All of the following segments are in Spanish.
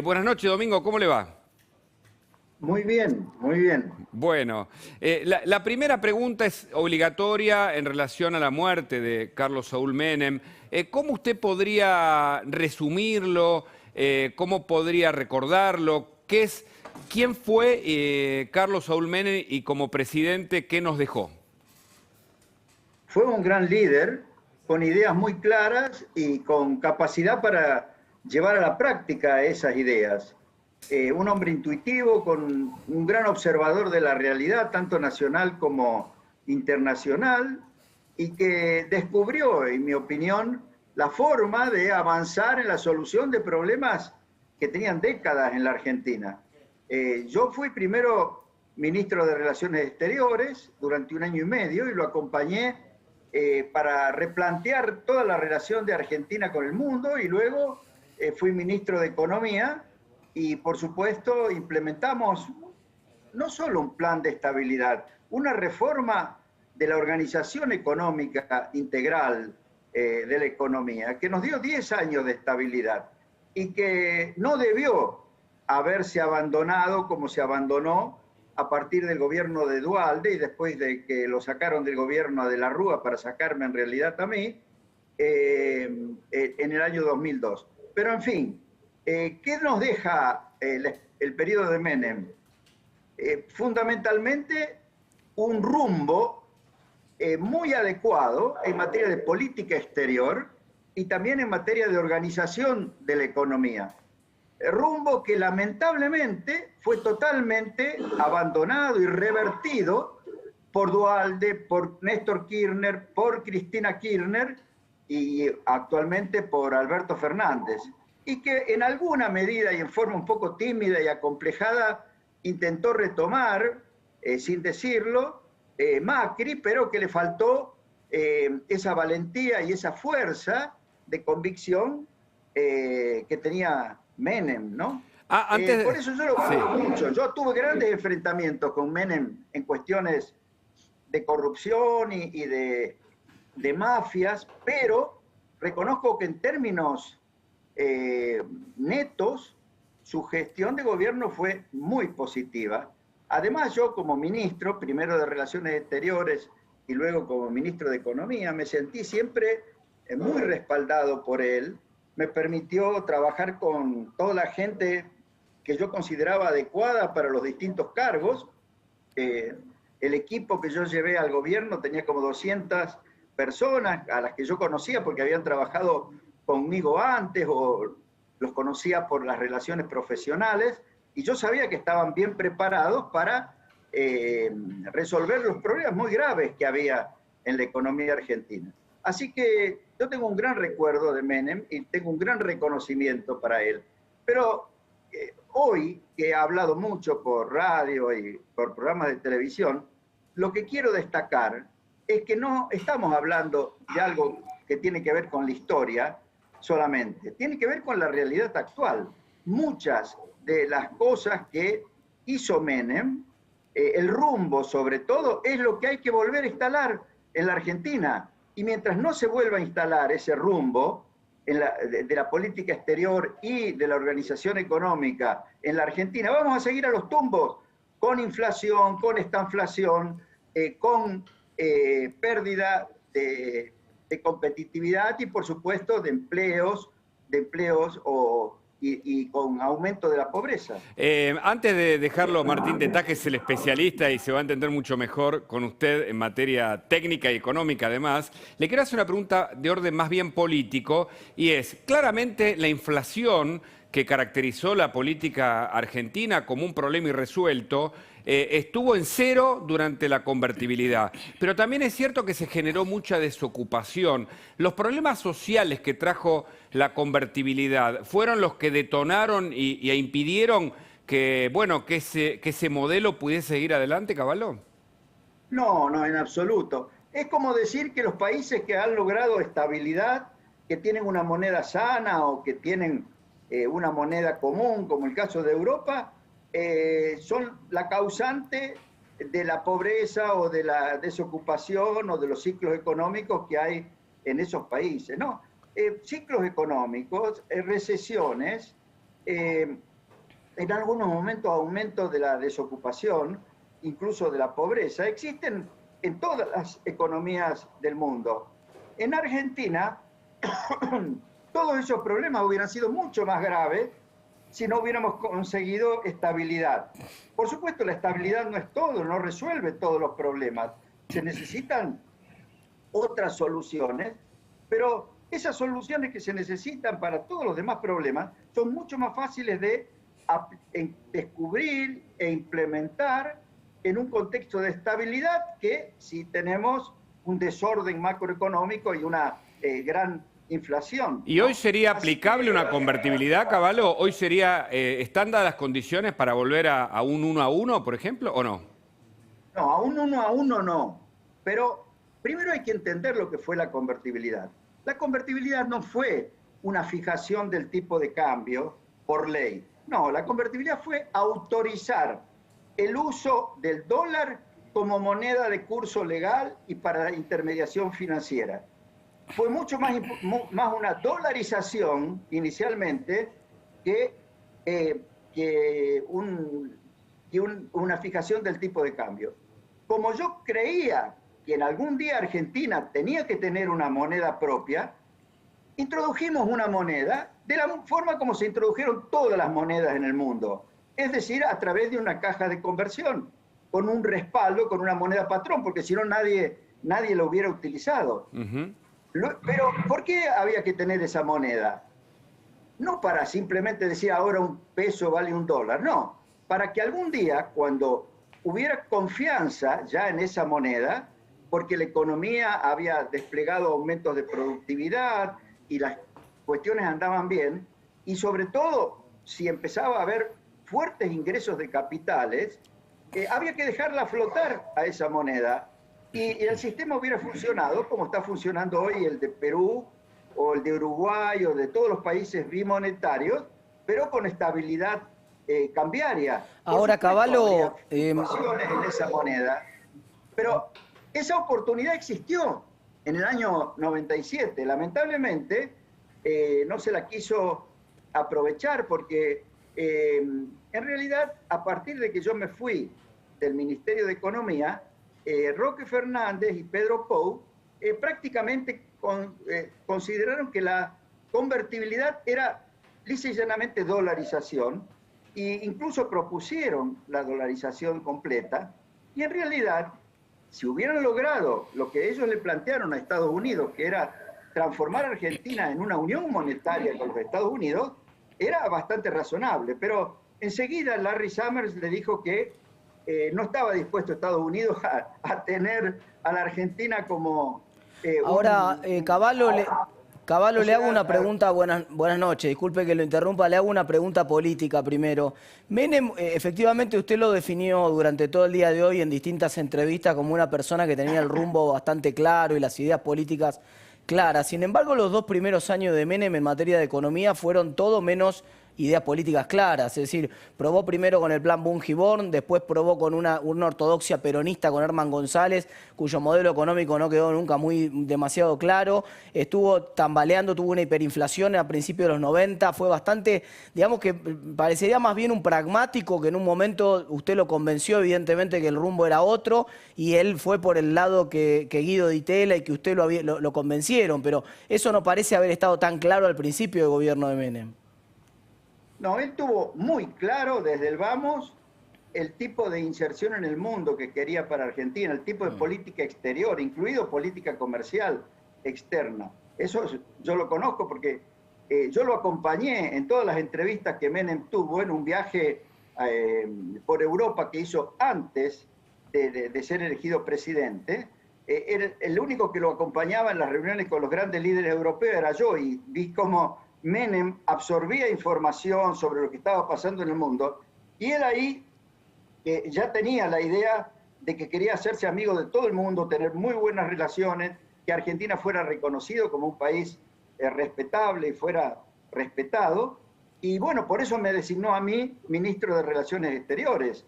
Buenas noches, Domingo, ¿cómo le va? Muy bien, muy bien. Bueno, la primera pregunta es obligatoria en relación a la muerte de Carlos Saúl Menem. ¿Cómo usted podría resumirlo? ¿Cómo podría recordarlo? ¿Quién fue Carlos Saúl Menem y como presidente, qué nos dejó? Fue un gran líder con ideas muy claras y con capacidad para llevar a la práctica esas ideas. Un hombre intuitivo, con un gran observador de la realidad, tanto nacional como internacional, y que descubrió, en mi opinión, la forma de avanzar en la solución de problemas que tenían décadas en la Argentina. Yo fui primero ministro de Relaciones Exteriores durante un año y medio y lo acompañé para replantear toda la relación de Argentina con el mundo, y luego fui ministro de Economía y por supuesto implementamos no solo un plan de estabilidad, una reforma de la organización económica integral de la economía, que nos dio 10 años de estabilidad y que no debió haberse abandonado como se abandonó a partir del gobierno de Duhalde y después de que lo sacaron del gobierno de la Rúa para sacarme en realidad a mí, en el año 2002. Pero en fin, ¿qué nos deja el periodo de Menem? Fundamentalmente un rumbo muy adecuado en materia de política exterior y también en materia de organización de la economía. Rumbo que lamentablemente fue totalmente abandonado y revertido por Duhalde, por Néstor Kirchner, por Cristina Kirchner y actualmente por Alberto Fernández. Y que en alguna medida y en forma un poco tímida y acomplejada intentó retomar, sin decirlo, Macri, pero que le faltó esa valentía y esa fuerza de convicción que tenía Menem, ¿no? Por eso yo lo Sí. valoro mucho. Yo tuve grandes enfrentamientos con Menem en cuestiones de corrupción y de mafias, pero reconozco que en términos netos, su gestión de gobierno fue muy positiva. Además, yo como ministro, primero de Relaciones Exteriores y luego como ministro de Economía, me sentí siempre muy respaldado por él. Me permitió trabajar con toda la gente que yo consideraba adecuada para los distintos cargos. El equipo que yo llevé al gobierno tenía como 200 personas a las que yo conocía porque habían trabajado conmigo antes o los conocía por las relaciones profesionales, y yo sabía que estaban bien preparados para resolver los problemas muy graves que había en la economía argentina. Así que yo tengo un gran recuerdo de Menem y tengo un gran reconocimiento para él. Pero hoy, que he hablado mucho por radio y por programas de televisión, lo que quiero destacar es que no estamos hablando de algo que tiene que ver con la historia solamente, tiene que ver con la realidad actual. Muchas de las cosas que hizo Menem, el rumbo sobre todo, es lo que hay que volver a instalar en la Argentina. Y mientras no se vuelva a instalar ese rumbo de la política exterior y de la organización económica en la Argentina, vamos a seguir a los tumbos, con inflación, con estanflación, con pérdida de competitividad y por supuesto de empleos y con aumento de la pobreza. Antes de dejarlo, Martín Tetá, que es el especialista y se va a entender mucho mejor con usted en materia técnica y económica además, le quiero hacer una pregunta de orden más bien político, y es, claramente la inflación que caracterizó la política argentina como un problema irresuelto, estuvo en cero durante la convertibilidad. Pero también es cierto que se generó mucha desocupación. Los problemas sociales que trajo la convertibilidad fueron los que detonaron e impidieron que, bueno, que ese modelo pudiese seguir adelante, Cavallo. No, no, en absoluto. Es como decir que los países que han logrado estabilidad, que tienen una moneda sana o que tienen una moneda común, como el caso de Europa, son la causante de la pobreza o de la desocupación o de los ciclos económicos que hay en esos países. No, ciclos económicos, recesiones, en algunos momentos aumento de la desocupación, incluso de la pobreza, existen en todas las economías del mundo. En Argentina, todos esos problemas hubieran sido mucho más graves si no hubiéramos conseguido estabilidad. Por supuesto, la estabilidad no es todo, no resuelve todos los problemas. Se necesitan otras soluciones, pero esas soluciones que se necesitan para todos los demás problemas son mucho más fáciles de descubrir e implementar en un contexto de estabilidad que si tenemos un desorden macroeconómico y una gran inflación. ¿Y hoy sería aplicable una convertibilidad, Cavallo? ¿Hoy sería están dadas las condiciones para volver a un 1-1, por ejemplo, o no? No, a un 1-1 no. Pero primero hay que entender lo que fue la convertibilidad. La convertibilidad no fue una fijación del tipo de cambio por ley. No, la convertibilidad fue autorizar el uso del dólar como moneda de curso legal y para la intermediación financiera. Fue mucho más una dolarización inicialmente que una fijación del tipo de cambio. Como yo creía que en algún día Argentina tenía que tener una moneda propia, introdujimos una moneda de la forma como se introdujeron todas las monedas en el mundo, es decir, a través de una caja de conversión, con un respaldo, con una moneda patrón, porque si no nadie lo hubiera utilizado. Pero, ¿por qué había que tener esa moneda? No para simplemente decir ahora un peso vale un dólar, no. Para que algún día, cuando hubiera confianza ya en esa moneda, porque la economía había desplegado aumentos de productividad y las cuestiones andaban bien, y sobre todo, si empezaba a haber fuertes ingresos de capitales, había que dejarla flotar a esa moneda. Y el sistema hubiera funcionado como está funcionando hoy el de Perú o el de Uruguay o de todos los países bimonetarios, pero con estabilidad cambiaria. Ahora, Cavallo, en esa moneda, pero esa oportunidad existió en el año 97. Lamentablemente no se la quiso aprovechar porque en realidad a partir de que yo me fui del Ministerio de Economía, Roque Fernández y Pedro Pou prácticamente consideraron que la convertibilidad era lisa y llanamente dolarización e incluso propusieron la dolarización completa y en realidad si hubieran logrado lo que ellos le plantearon a Estados Unidos, que era transformar a Argentina en una unión monetaria con los Estados Unidos, era bastante razonable, pero enseguida Larry Summers le dijo que no estaba dispuesto Estados Unidos a tener a la Argentina como... Ahora, Cavallo, le hago una pregunta, buenas noches, disculpe que lo interrumpa, le hago una pregunta política primero. Menem, efectivamente usted lo definió durante todo el día de hoy en distintas entrevistas como una persona que tenía el rumbo bastante claro y las ideas políticas claras. Sin embargo, los 2 primeros años de Menem en materia de economía fueron todo menos ideas políticas claras, es decir, probó primero con el plan Bungiborn, después probó con una ortodoxia peronista con Herman González, cuyo modelo económico no quedó nunca demasiado claro, estuvo tambaleando, tuvo una hiperinflación a principios de los 90, fue bastante, digamos que parecería más bien un pragmático que en un momento usted lo convenció evidentemente que el rumbo era otro y él fue por el lado que Guido Di Tella y que usted lo convencieron, pero eso no parece haber estado tan claro al principio del gobierno de Menem. No, él tuvo muy claro desde el vamos el tipo de inserción en el mundo que quería para Argentina, el tipo de política exterior, incluido política comercial externa. Eso yo lo conozco porque yo lo acompañé en todas las entrevistas que Menem tuvo en un viaje por Europa que hizo antes de ser elegido presidente. El único que lo acompañaba en las reuniones con los grandes líderes europeos era yo y vi cómo Menem absorbía información sobre lo que estaba pasando en el mundo y él ahí ya tenía la idea de que quería hacerse amigo de todo el mundo, tener muy buenas relaciones, que Argentina fuera reconocido como un país respetable y fuera respetado. Y bueno, por eso me designó a mí ministro de Relaciones Exteriores.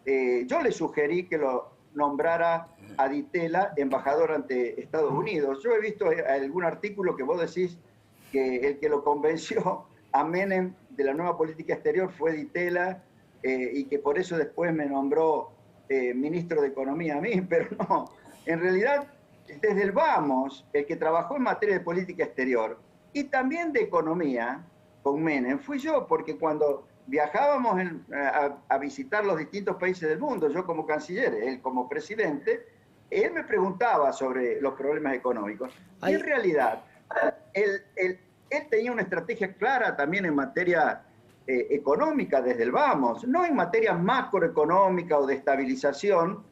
Yo le sugerí que lo nombrara a Di Tella embajador ante Estados Unidos. Yo he visto algún artículo que vos decís que el que lo convenció a Menem de la nueva política exterior fue Di Tella, y que por eso después me nombró ministro de Economía a mí, pero no, en realidad desde el vamos, el que trabajó en materia de política exterior y también de economía con Menem fui yo, porque cuando viajábamos a visitar los distintos países del mundo, yo como canciller, él como presidente, él me preguntaba sobre los problemas económicos. Y en realidad, él tenía una estrategia clara también en materia económica desde el vamos, no en materia macroeconómica o de estabilización,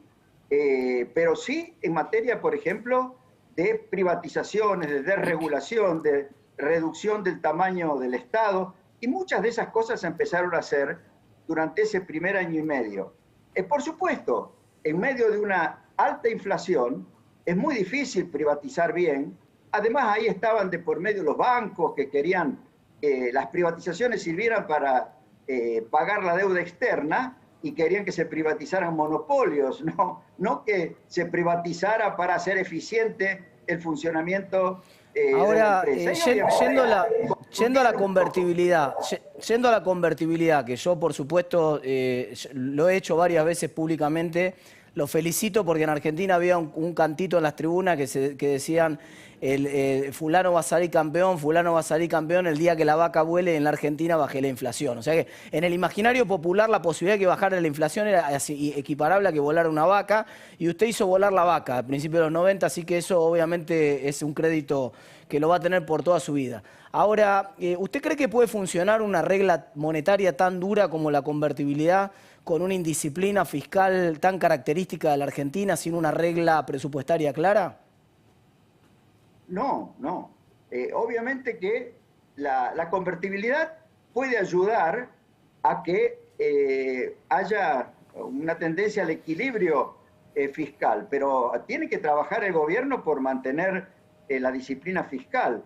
pero sí en materia, por ejemplo, de privatizaciones, de desregulación, de reducción del tamaño del Estado, y muchas de esas cosas se empezaron a hacer durante ese primer año y medio. Por supuesto, en medio de una alta inflación, es muy difícil privatizar bien. Además, ahí estaban de por medio los bancos que querían que las privatizaciones sirvieran para pagar la deuda externa y querían que se privatizaran monopolios, no que se privatizara para hacer eficiente el funcionamiento Ahora, de la empresa. yendo a la convertibilidad, que yo por supuesto lo he hecho varias veces públicamente, lo felicito porque en Argentina había un cantito en las tribunas que decían fulano va a salir campeón el día que la vaca vuele, en la Argentina baje la inflación. O sea que en el imaginario popular la posibilidad de que bajara la inflación era así, equiparable a que volara una vaca, y usted hizo volar la vaca a principios de los 90, así que eso obviamente es un crédito que lo va a tener por toda su vida. Ahora, ¿usted cree que puede funcionar una regla monetaria tan dura como la convertibilidad con una indisciplina fiscal tan característica de la Argentina sin una regla presupuestaria clara? No. Obviamente que la convertibilidad puede ayudar a que haya una tendencia al equilibrio fiscal, pero tiene que trabajar el gobierno por mantener la disciplina fiscal.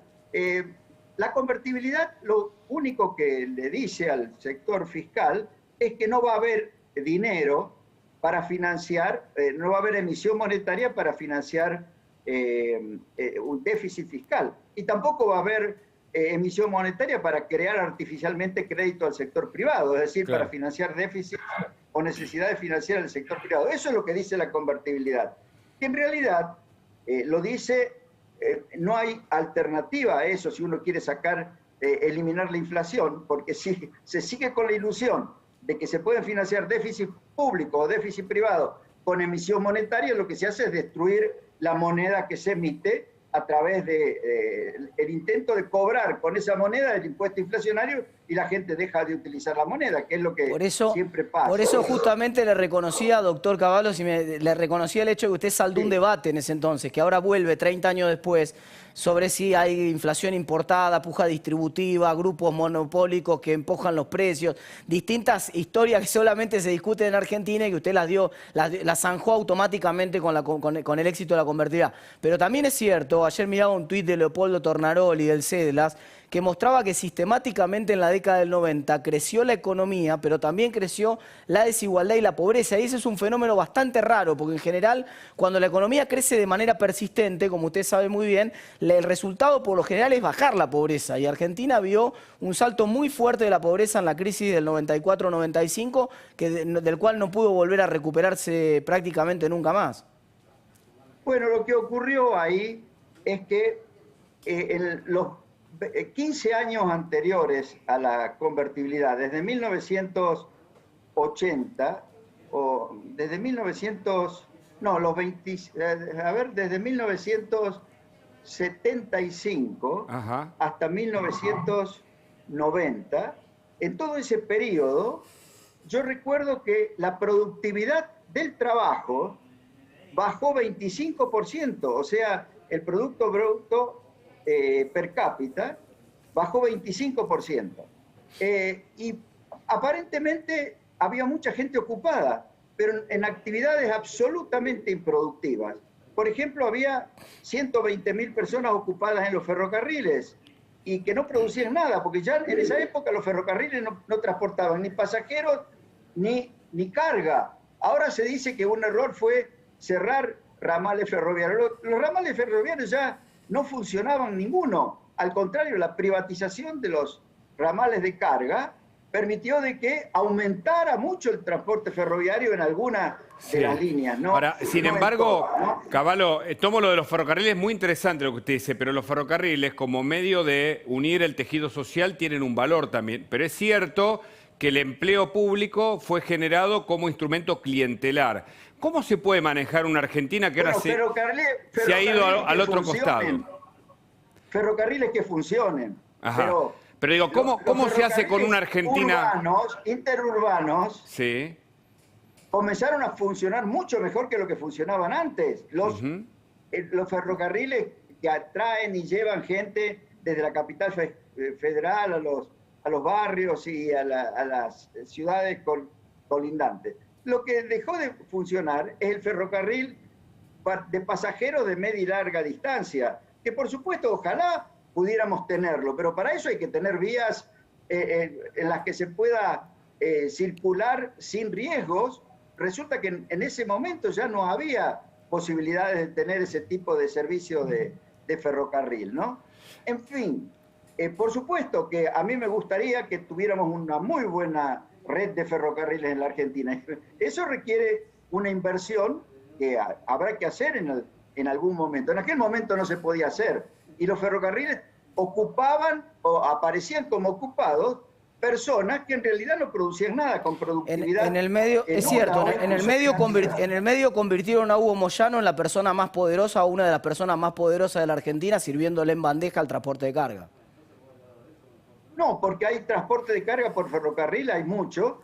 La convertibilidad lo único que le dice al sector fiscal es que no va a haber dinero para financiar, no va a haber emisión monetaria para financiar un déficit fiscal, y tampoco va a haber emisión monetaria para crear artificialmente crédito al sector privado, es decir, claro, para financiar déficits o necesidades financieras del sector privado. Eso es lo que dice la convertibilidad. Que en realidad lo dice, no hay alternativa a eso si uno quiere eliminar la inflación, porque si se sigue con la ilusión de que se pueden financiar déficit público o déficit privado con emisión monetaria, lo que se hace es destruir la moneda que se emite a través del intento de cobrar con esa moneda el impuesto inflacionario, y la gente deja de utilizar la moneda, que es lo que siempre pasa. Por eso justamente le reconocía, doctor Cavallo, le reconocía el hecho de que usted saldó un debate en ese entonces, que ahora vuelve 30 años después, sobre si hay inflación importada, puja distributiva, grupos monopólicos que empujan los precios, distintas historias que solamente se discuten en Argentina y que usted las zanjó automáticamente con el éxito de la convertibilidad. Pero también es cierto, ayer miraba un tuit de Leopoldo Tornaroli del CEDLAS, que mostraba que sistemáticamente en la década del 90 creció la economía, pero también creció la desigualdad y la pobreza. Y ese es un fenómeno bastante raro, porque en general, cuando la economía crece de manera persistente, como usted sabe muy bien, el resultado por lo general es bajar la pobreza. Y Argentina vio un salto muy fuerte de la pobreza en la crisis del 94-95, del cual no pudo volver a recuperarse prácticamente nunca más. Bueno, lo que ocurrió ahí es que los 15 años anteriores a la convertibilidad, desde 1980, desde 1975 hasta 1990, en todo ese periodo, yo recuerdo que la productividad del trabajo bajó 25%, o sea, el Producto Bruto per cápita bajó 25%. Y aparentemente había mucha gente ocupada, pero en actividades absolutamente improductivas. Por ejemplo, había 120.000 personas ocupadas en los ferrocarriles y que no producían nada, porque ya en esa época los ferrocarriles no transportaban ni pasajeros ni carga. Ahora se dice que un error fue cerrar ramales ferroviarios. Los ramales ferroviarios ya no funcionaban ninguno. Al contrario, la privatización de los ramales de carga, permitió de que aumentara mucho el transporte ferroviario en algunas de las líneas. ¿No? Ahora, sin no embargo, todas, ¿no? Cavallo, tomo lo de los ferrocarriles, muy interesante lo que usted dice, pero los ferrocarriles como medio de unir el tejido social tienen un valor también. Pero es cierto que el empleo público fue generado como instrumento clientelar. ¿Cómo se puede manejar una Argentina que ahora se ha ido al otro costado? Ferrocarriles que funcionen. Ajá. Pero digo, ¿cómo se hace con una Argentina? Urbanos, interurbanos, Sí. comenzaron a funcionar mucho mejor que lo que funcionaban antes. Los ferrocarriles que atraen y llevan gente desde la capital federal a los barrios y a las ciudades colindantes. Lo que dejó de funcionar es el ferrocarril de pasajeros de media y larga distancia, que por supuesto ojalá pudiéramos tenerlo, pero para eso hay que tener vías en las que se pueda circular sin riesgos. Resulta que en ese momento ya no había posibilidades de tener ese tipo de servicio de ferrocarril, ¿no? En fin, por supuesto que a mí me gustaría que tuviéramos una muy buena red de ferrocarriles en la Argentina. Eso requiere una inversión que habrá que hacer en algún momento. En aquel momento no se podía hacer. Y los ferrocarriles ocupaban o aparecían como ocupados personas que en realidad no producían nada con productividad. En el medio, es cierto, en el medio convirtieron a Hugo Moyano en la persona más poderosa o una de las personas más poderosas de la Argentina, sirviéndole en bandeja al transporte de carga. No, porque hay transporte de carga por ferrocarril, hay mucho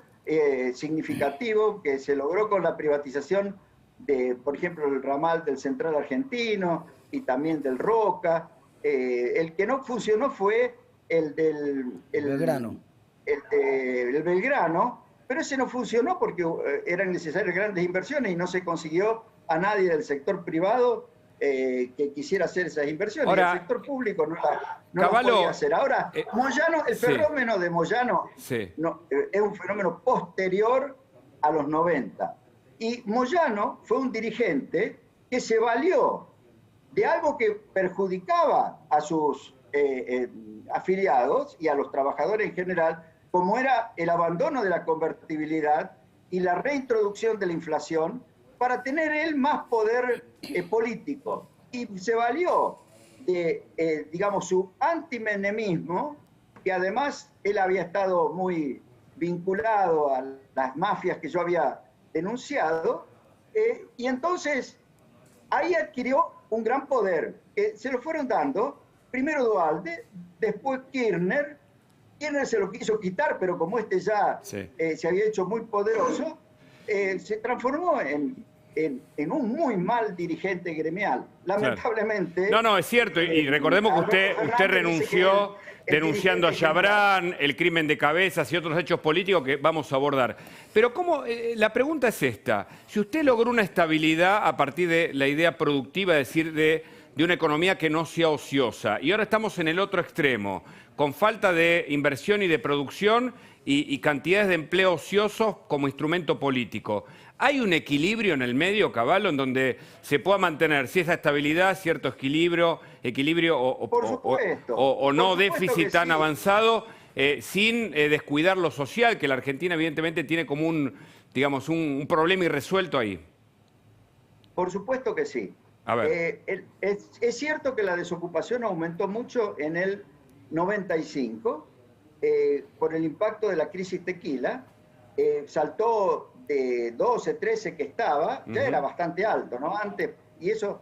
significativo que se logró con la privatización de, por ejemplo, el ramal del Central Argentino y también del Roca. El que no funcionó fue el del Belgrano. El Belgrano, pero ese no funcionó porque eran necesarias grandes inversiones y no se consiguió a nadie del sector privado que quisiera hacer esas inversiones. Ahora, el sector público no Cavallo, lo podía hacer. Ahora, Moyano, el sí. fenómeno de Moyano Sí. es un fenómeno posterior a los 90. Y Moyano fue un dirigente que se valió de algo que perjudicaba a sus afiliados y a los trabajadores en general, como era el abandono de la convertibilidad y la reintroducción de la inflación, para tener él más poder político. Y se valió de, digamos, su antimenemismo, que además él había estado muy vinculado a las mafias que yo había denunciado, y entonces ahí adquirió un gran poder, que se lo fueron dando, primero Duhalde, después Kirchner. Kirchner se lo quiso quitar, pero como este ya se había hecho muy poderoso, se transformó en un muy mal dirigente gremial. Lamentablemente... No, es cierto, y recordemos que usted renunció denunciando a Chabrán, el crimen de Cabezas y otros hechos políticos que vamos a abordar. Pero la pregunta es esta: si usted logró una estabilidad a partir de la idea productiva, es decir, de una economía que no sea ociosa, y ahora estamos en el otro extremo, con falta de inversión y de producción y cantidades de empleo ociosos como instrumento político, ¿hay un equilibrio en el medio, Cavallo, en donde se pueda mantener cierta estabilidad, cierto equilibrio o no déficit tan avanzado, sin descuidar lo social, que la Argentina evidentemente tiene como un problema irresuelto ahí? Por supuesto que sí. A ver. Es cierto que la desocupación aumentó mucho en el 95 por el impacto de la crisis tequila. Saltó de 12, 13 que estaba, ya era bastante alto, ¿no? Antes, y eso,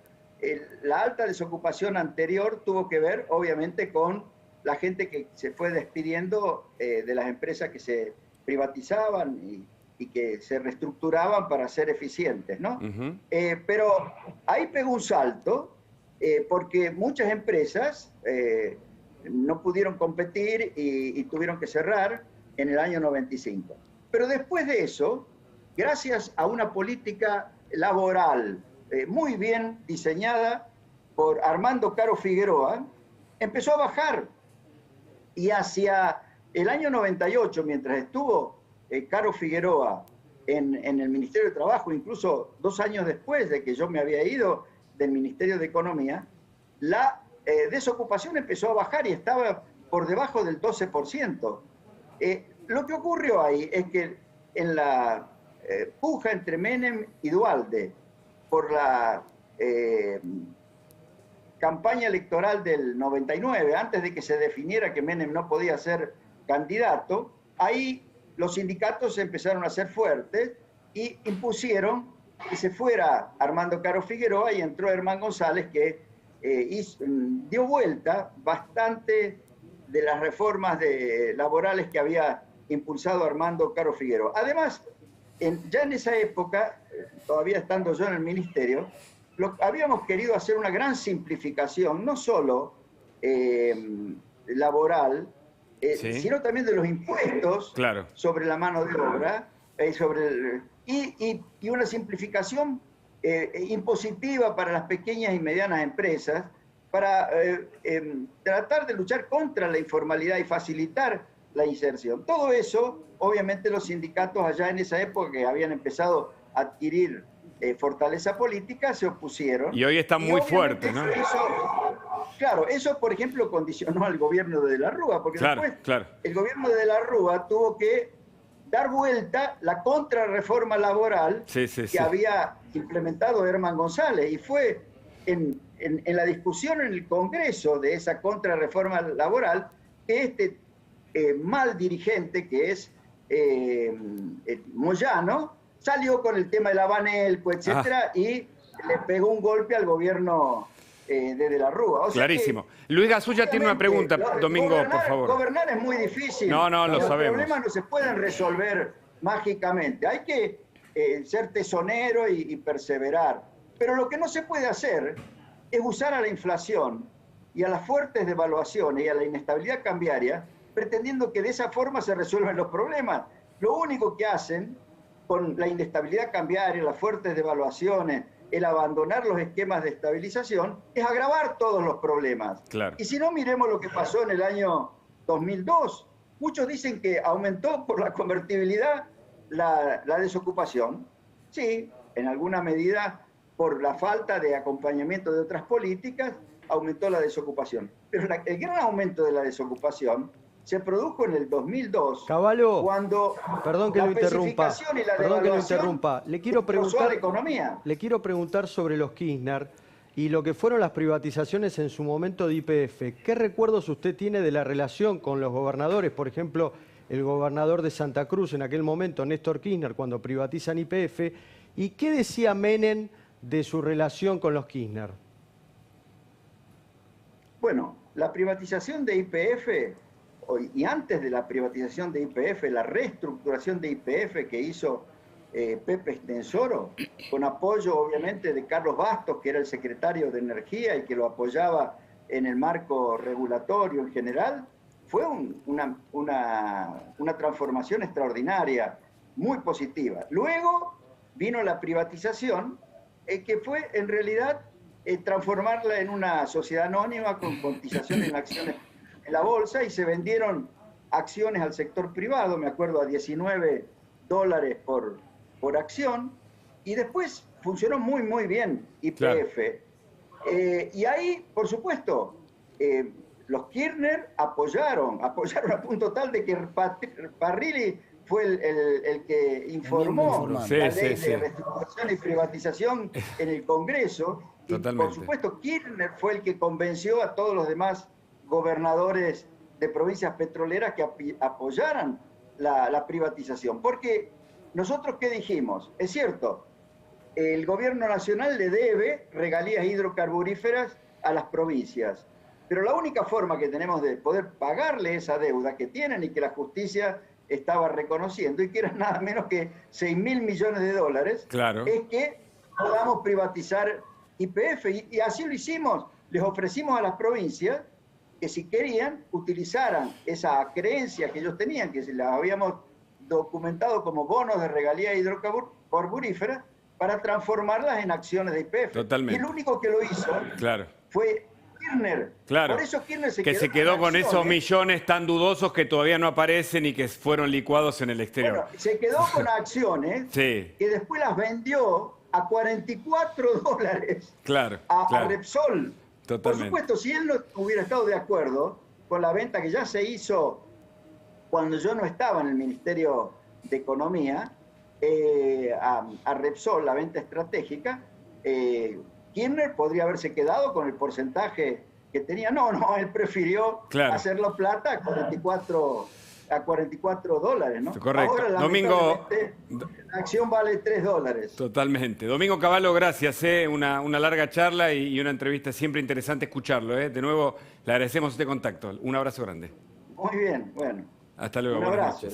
la alta desocupación anterior tuvo que ver, obviamente, con la gente que se fue despidiendo de las empresas que se privatizaban y que se reestructuraban para ser eficientes, ¿no? Pero ahí pegó un salto porque muchas empresas no pudieron competir y tuvieron que cerrar en el año 95. Pero después de eso, gracias a una política laboral muy bien diseñada por Armando Caro Figueroa, empezó a bajar. Y hacia el año 98, mientras estuvo Caro Figueroa en el Ministerio de Trabajo, incluso 2 años después de que yo me había ido del Ministerio de Economía, la desocupación empezó a bajar y estaba por debajo del 12%. Lo que ocurrió ahí es que en la puja entre Menem y Duhalde por la campaña electoral del 99, antes de que se definiera que Menem no podía ser candidato, ahí los sindicatos empezaron a ser fuertes y impusieron que se fuera Armando Caro Figueroa y entró Herman González, que dio vuelta bastante de las reformas laborales que había impulsado Armando Caro Figueroa. Además, ya en esa época, todavía estando yo en el ministerio, habíamos querido hacer una gran simplificación, no solo laboral, Sí. sino también de los impuestos Claro. sobre la mano de obra, y una simplificación impositiva para las pequeñas y medianas empresas, para tratar de luchar contra la informalidad y facilitar la inserción. Todo eso, obviamente los sindicatos allá en esa época, que habían empezado a adquirir fortaleza política, se opusieron. Y hoy están muy fuertes, ¿no? Claro, eso, por ejemplo, condicionó al gobierno de la Rúa, porque después el gobierno de la Rúa tuvo que dar vuelta la contrarreforma laboral que había implementado Herman González, y fue en la discusión en el Congreso de esa contrarreforma laboral que este mal dirigente, que es Moyano, salió con el tema del Abanelco, etcétera, y le pegó un golpe al gobierno de la Rúa. O sea, clarísimo. Luis Gasulla tiene una pregunta, Domingo, por favor. Gobernar es muy difícil. No, lo los sabemos. Los problemas no se pueden resolver mágicamente. Hay que ser tesonero y perseverar. Pero lo que no se puede hacer es usar a la inflación y a las fuertes devaluaciones y a la inestabilidad cambiaria, pretendiendo que de esa forma se resuelven los problemas. Lo único que hacen con la inestabilidad cambiaria, las fuertes devaluaciones, el abandonar los esquemas de estabilización, es agravar todos los problemas. Claro. Y si no, miremos lo que pasó en el año 2002. Muchos dicen que aumentó por la convertibilidad la desocupación. Sí, en alguna medida por la falta de acompañamiento de otras políticas aumentó la desocupación. Pero el gran aumento de la desocupación se produjo en el 2002, Caballo, cuando perdón que la lo interrumpa. especificación y la Perdón que lo devaluación interrumpa. Le quiero destrozó a la preguntar, economía. le quiero preguntar sobre los Kirchner y lo que fueron las privatizaciones en su momento de YPF. ¿Qué recuerdos usted tiene de la relación con los gobernadores? Por ejemplo, el gobernador de Santa Cruz en aquel momento, Néstor Kirchner, cuando privatizan YPF. ¿Y qué decía Menem de su relación con los Kirchner? Bueno, la privatización de YPF, y antes de la privatización de YPF, la reestructuración de YPF que hizo Pepe Stensoro, con apoyo obviamente de Carlos Bastos, que era el secretario de Energía y que lo apoyaba en el marco regulatorio en general, fue una transformación extraordinaria, muy positiva. Luego vino la privatización, que fue en realidad transformarla en una sociedad anónima con cotización en acciones en la bolsa, y se vendieron acciones al sector privado, me acuerdo, a $19 por acción, y después funcionó muy, muy bien YPF. Claro. Y ahí, por supuesto, los Kirchner apoyaron a punto tal de que Parrilli fue el que informó la ley de reestructuración y privatización en el Congreso. Totalmente. Y por supuesto, Kirchner fue el que convenció a todos los demás gobernadores de provincias petroleras que apoyaran la privatización. Porque nosotros, ¿qué dijimos? Es cierto, el gobierno nacional le debe regalías hidrocarburíferas a las provincias, pero la única forma que tenemos de poder pagarle esa deuda que tienen y que la justicia estaba reconociendo, y que eran nada menos que $6.000 millones, claro, es que podamos privatizar YPF. Y así lo hicimos. Les ofrecimos a las provincias que, si querían, utilizaran esa creencia que ellos tenían, que la habíamos documentado como bonos de regalía hidrocarburífera, para transformarlas en acciones de YPF. Totalmente. Y el único que lo hizo fue Kirchner. Claro. Por eso Kirchner se quedó con esos millones tan dudosos que todavía no aparecen y que fueron licuados en el exterior. Bueno, se quedó con acciones que después las vendió a $44 a Repsol. Totalmente. Por supuesto, si él no hubiera estado de acuerdo, con la venta que ya se hizo cuando yo no estaba en el Ministerio de Economía, a Repsol, la venta estratégica, Kirchner podría haberse quedado con el porcentaje que tenía. No, él prefirió hacerlo plata a 44 dólares, ¿no? Correcto. Ahora, Domingo, la acción vale $3. Totalmente. Domingo Cavallo, gracias. Una larga charla y una entrevista siempre interesante escucharlo. De nuevo, le agradecemos este contacto. Un abrazo grande. Muy bien, bueno. Hasta luego. Un abrazo.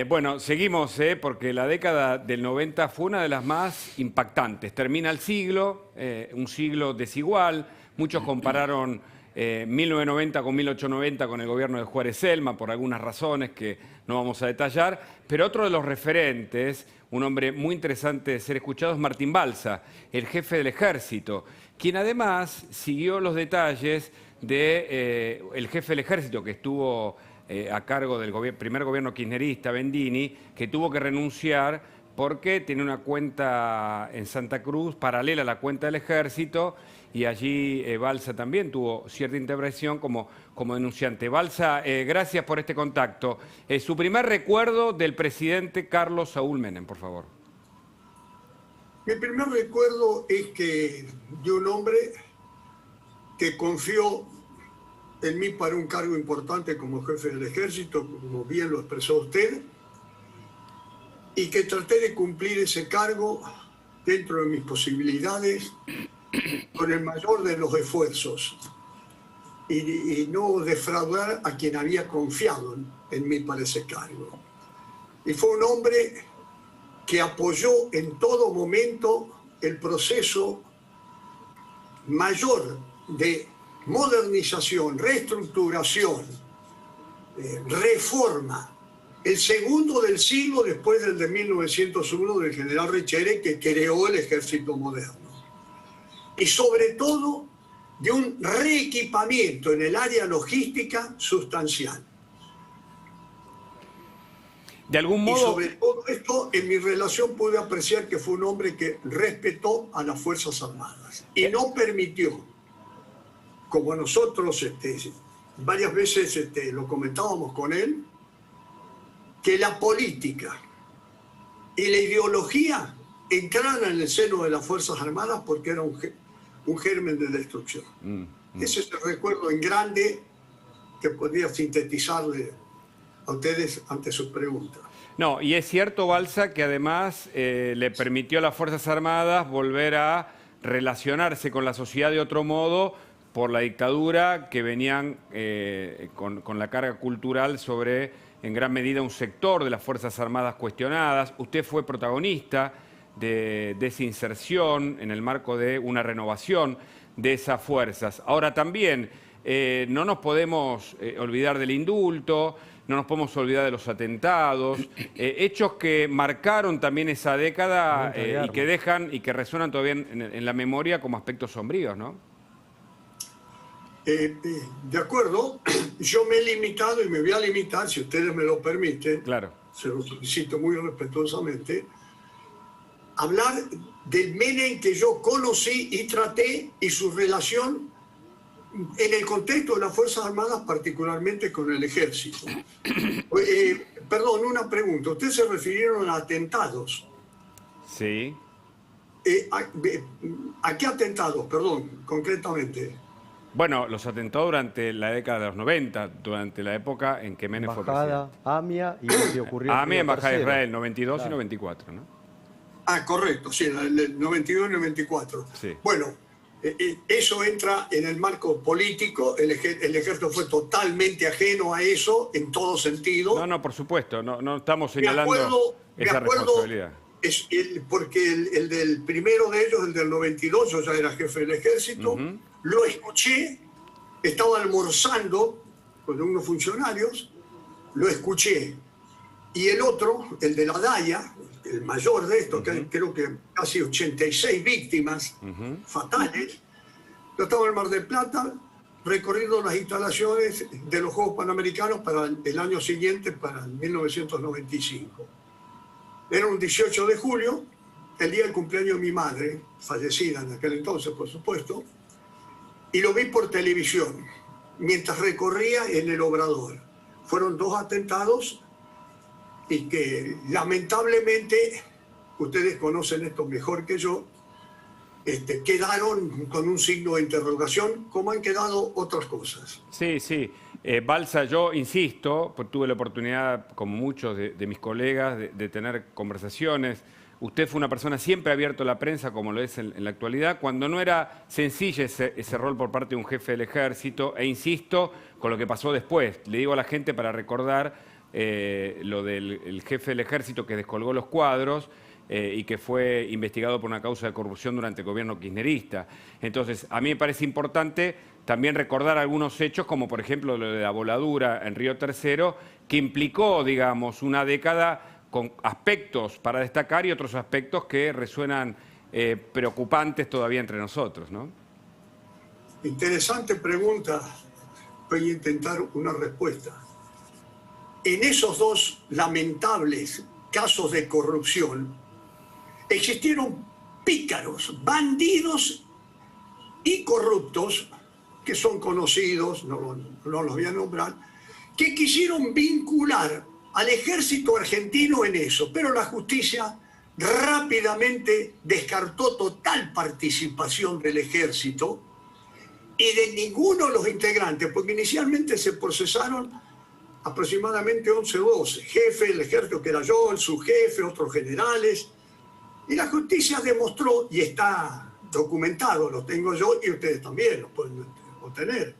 Bueno, seguimos, porque la década del 90 fue una de las más impactantes. Termina el siglo, un siglo desigual. Muchos compararon 1990 con 1890 con el gobierno de Juárez Celma, por algunas razones que no vamos a detallar. Pero otro de los referentes, un hombre muy interesante de ser escuchado, es Martín Balsa, el jefe del ejército, quien además siguió los detalles del jefe del ejército que estuvo a cargo del primer gobierno kirchnerista, Bendini, que tuvo que renunciar porque tiene una cuenta en Santa Cruz paralela a la cuenta del ejército, y allí Balsa también tuvo cierta intervención como denunciante. Balsa, gracias por este contacto. Su primer recuerdo del presidente Carlos Saúl Menem, por favor. Mi primer recuerdo es que de un hombre que confió en mí para un cargo importante como jefe del ejército, como bien lo expresó usted, y que traté de cumplir ese cargo dentro de mis posibilidades con el mayor de los esfuerzos y no defraudar a quien había confiado en mí para ese cargo. Y fue un hombre que apoyó en todo momento el proceso mayor de modernización, reestructuración, reforma, el segundo del siglo después del de 1901 del general Richere, que creó el ejército moderno. Y sobre todo de un reequipamiento en el área logística sustancial. De algún modo... Y sobre todo esto, en mi relación pude apreciar que fue un hombre que respetó a las Fuerzas Armadas y no permitió, como nosotros varias veces lo comentábamos con él, que la política y la ideología entraran en el seno de las Fuerzas Armadas porque era un germen de destrucción. Ese es el recuerdo en grande que podría sintetizarle a ustedes ante sus preguntas. No, y es cierto, Balsa, que además le permitió a las Fuerzas Armadas volver a relacionarse con la sociedad de otro modo por la dictadura, que venían con la carga cultural sobre, en gran medida, un sector de las Fuerzas Armadas cuestionadas. Usted fue protagonista de esa inserción en el marco de una renovación de esas fuerzas. Ahora también no nos podemos olvidar del indulto, no nos podemos olvidar de los atentados, hechos que marcaron también esa década y que dejan y que resuenan todavía en la memoria como aspectos sombríos, ¿no? De acuerdo, yo me he limitado y me voy a limitar, si ustedes me lo permiten, claro, se lo solicito muy respetuosamente, hablar del Menem que yo conocí y traté y su relación en el contexto de las Fuerzas Armadas, particularmente con el Ejército. Perdón, una pregunta. Ustedes se refirieron a atentados. Sí. ¿A qué atentados, perdón, concretamente? Bueno, los atentados durante la década de los 90, durante la época en que Menem fue presidente. AMIA y lo que ocurrió AMIA, Embajada de Israel, 92 y 94, ¿no? Ah, correcto, sí, el 92 y 94. Sí. Bueno, eso entra en el marco político, el ejército fue totalmente ajeno a eso en todo sentido. No, por supuesto, no estamos señalando esa responsabilidad. Porque el del primero de ellos, el del 92, yo ya era jefe del ejército, lo escuché, estaba almorzando con unos funcionarios, lo escuché. Y el otro, el de la DAIA, el mayor de estos, que creo que casi 86 víctimas fatales, yo estaba en el Mar del Plata recorriendo las instalaciones de los Juegos Panamericanos para el año siguiente, para el 1995. Era un 18 de julio, el día del cumpleaños de mi madre, fallecida en aquel entonces, por supuesto, y lo vi por televisión. mientras recorría en el Obrador. Fueron 2 atentados y que lamentablemente, ustedes conocen esto mejor que yo, quedaron con un signo de interrogación, como han quedado otras cosas. Sí, sí. Balsa, yo insisto, pues tuve la oportunidad, como muchos de mis colegas, de tener conversaciones. Usted fue una persona siempre abierta a la prensa, como lo es en la actualidad, cuando no era sencilla ese rol por parte de un jefe del ejército, e insisto con lo que pasó después. Le digo a la gente para recordar lo del jefe del ejército que descolgó los cuadros y que fue investigado por una causa de corrupción durante el gobierno kirchnerista. Entonces, a mí me parece importante también recordar algunos hechos, como por ejemplo lo de la voladura en Río Tercero, que implicó, digamos, una década con aspectos para destacar y otros aspectos que resuenan preocupantes todavía entre nosotros, ¿no? Interesante pregunta. Voy a intentar una respuesta. En esos 2 lamentables casos de corrupción existieron pícaros, bandidos y corruptos, que son conocidos, no los voy a nombrar, que quisieron vincular al ejército argentino en eso, pero la justicia rápidamente descartó total participación del ejército y de ninguno de los integrantes, porque inicialmente se procesaron aproximadamente 11 o 12, jefe del ejército que era yo, el subjefe, otros generales, y la justicia demostró, y está documentado, lo tengo yo y ustedes también lo pueden obtener,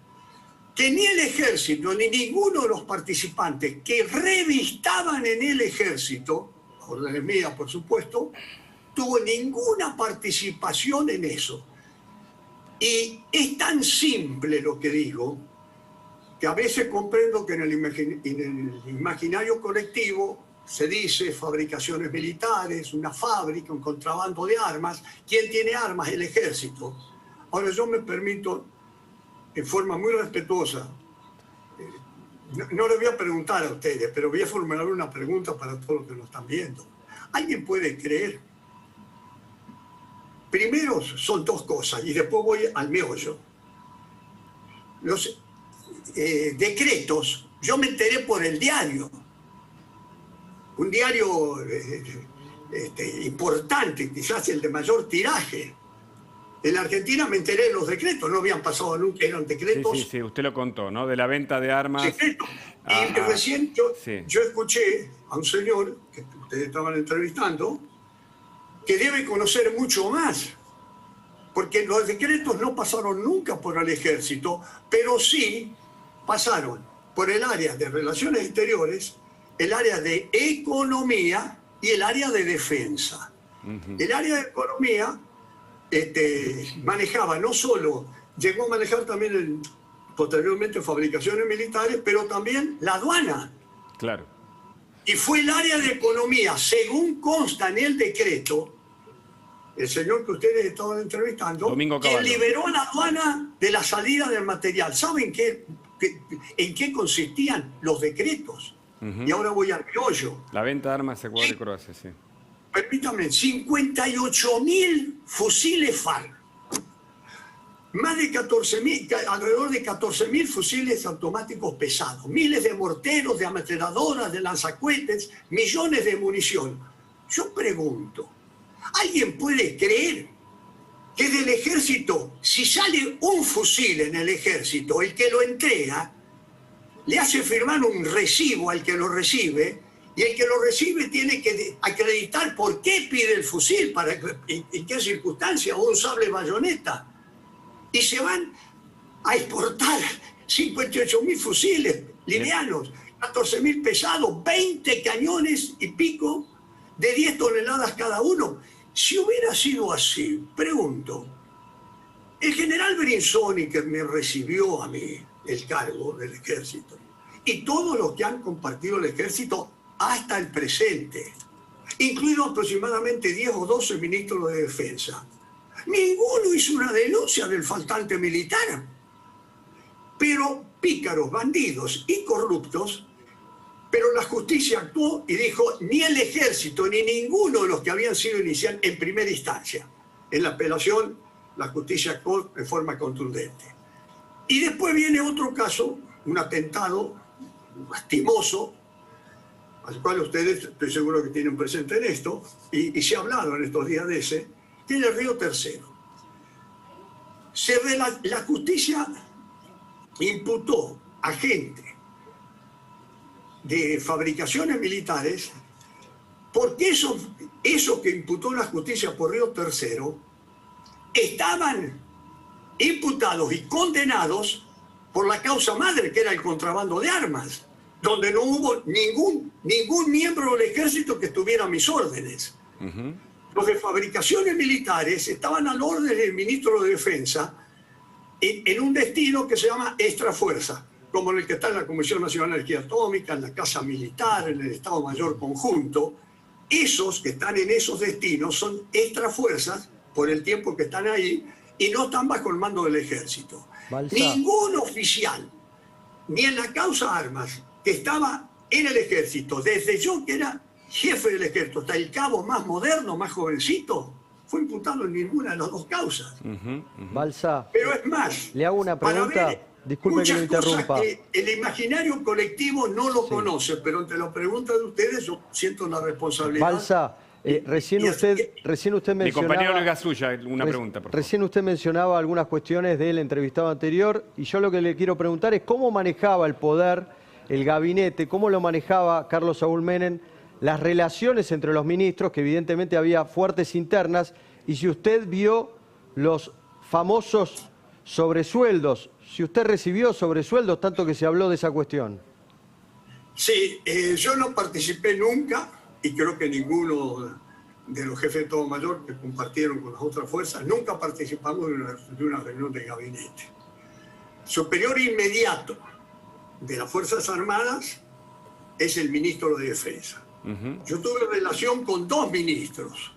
que ni el ejército ni ninguno de los participantes que revistaban en el ejército, órdenes mías por supuesto, tuvo ninguna participación en eso. Y es tan simple lo que digo, que a veces comprendo que en el imaginario colectivo se dice fabricaciones militares, una fábrica, un contrabando de armas. ¿Quién tiene armas? El ejército. Ahora yo me permito, en forma muy respetuosa, no le voy a preguntar a ustedes, pero voy a formular una pregunta para todos los que nos están viendo. ¿Alguien puede creer? Primero son 2 cosas y después voy al meollo. Los decretos, yo me enteré por el diario. Un diario importante, quizás el de mayor tiraje. En la Argentina me enteré de los decretos, no habían pasado nunca, eran decretos. Sí, sí, usted lo contó, ¿no? De la venta de armas. Decretos. Y recién yo escuché a un señor que ustedes estaban entrevistando que debe conocer mucho más, porque los decretos no pasaron nunca por el ejército, pero sí pasaron por el área de relaciones exteriores, el área de economía y el área de defensa. El área de economía manejaba no solo, llegó a manejar también posteriormente fabricaciones militares, pero también la aduana. Claro. Y fue el área de economía, según consta en el decreto, el señor que ustedes estaban entrevistando, Domingo quien Cavallo liberó a la aduana de la salida del material. ¿Saben en qué consistían los decretos? Y ahora voy al meollo. La venta de armas Ecuador y Croacia, sí. Permítanme, 58.000 fusiles FARC, más de 14.000, alrededor de 14.000 fusiles automáticos pesados, miles de morteros, de ametralladoras, de lanzacohetes, millones de munición. Yo pregunto, ¿alguien puede creer que del ejército, si sale un fusil en el ejército, el que lo entrega, le hace firmar un recibo al que lo recibe, y el que lo recibe tiene que acreditar por qué pide el fusil, en qué circunstancia, o un sable bayoneta? Y se van a exportar 58.000 fusiles livianos, 14.000 pesados, 20 cañones y pico de 10 toneladas cada uno. Si hubiera sido así, pregunto, el general Brinsoni, que me recibió a mí el cargo del ejército, y todos los que han compartido el ejército hasta el presente, incluidos aproximadamente 10 o 12 ministros de defensa, ninguno hizo una denuncia del faltante militar. Pero pícaros, bandidos y corruptos, pero la justicia actuó y dijo, ni el ejército ni ninguno de los que habían sido iniciados en primera instancia. En la apelación, la justicia actuó en forma contundente. Y después viene otro caso, un atentado lastimoso, al cual ustedes estoy seguro que tienen presente en esto, y se ha hablado en estos días de ese, que es el Río Tercero. La justicia imputó a gente de fabricaciones militares porque eso que imputó la justicia por Río Tercero estaban imputados y condenados por la causa madre, que era el contrabando de armas, donde no hubo ningún miembro del ejército que estuviera a mis órdenes. Los de fabricaciones militares estaban al orden del ministro de Defensa en un destino que se llama extrafuerza, como en el que está en la Comisión Nacional de Energía Atómica, en la Casa Militar, en el Estado Mayor Conjunto. Esos que están en esos destinos son extrafuerzas por el tiempo que están ahí y no están bajo el mando del ejército. Balsa. Ningún oficial, ni en la causa armas, que estaba en el ejército, desde yo que era jefe del ejército hasta el cabo más moderno, más jovencito, fue imputado en ninguna de las dos causas. Balsa, Pero es más, le hago una para pregunta, ver disculpe que lo muchas cosas interrumpa. que el imaginario colectivo no lo conoce, pero ante la pregunta de ustedes yo siento la responsabilidad. Balsa, recién usted mencionaba... Mi compañero Olga Suya, una pregunta, por favor. Recién usted mencionaba algunas cuestiones del entrevistado anterior y yo lo que le quiero preguntar es cómo manejaba el poder, el gabinete, cómo lo manejaba Carlos Saúl Menem, las relaciones entre los ministros, que evidentemente había fuertes internas, y si usted vio los famosos sobresueldos, si usted recibió sobresueldos, tanto que se habló de esa cuestión. Sí, yo no participé nunca, y creo que ninguno de los jefes de Estado Mayor que compartieron con las otras fuerzas, nunca participamos de una reunión de gabinete. Superior inmediato de las Fuerzas Armadas es el ministro de Defensa. Yo tuve relación con dos ministros,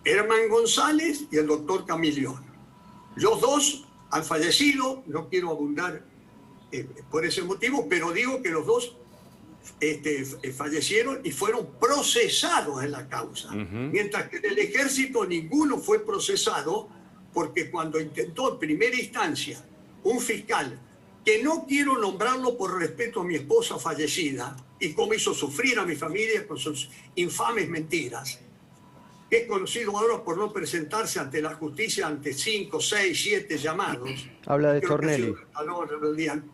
Herman González y el doctor Camilión. Los dos han fallecido, no quiero abundar por ese motivo, pero digo que los dos fallecieron y fueron procesados en la causa. Mientras que en el ejército ninguno fue procesado, porque cuando intentó en primera instancia un fiscal, que no quiero nombrarlo por respeto a mi esposa fallecida y cómo hizo sufrir a mi familia con sus infames mentiras, que es conocido ahora por no presentarse ante la justicia ante 5, 6, 7 llamados. Habla de Tornelli.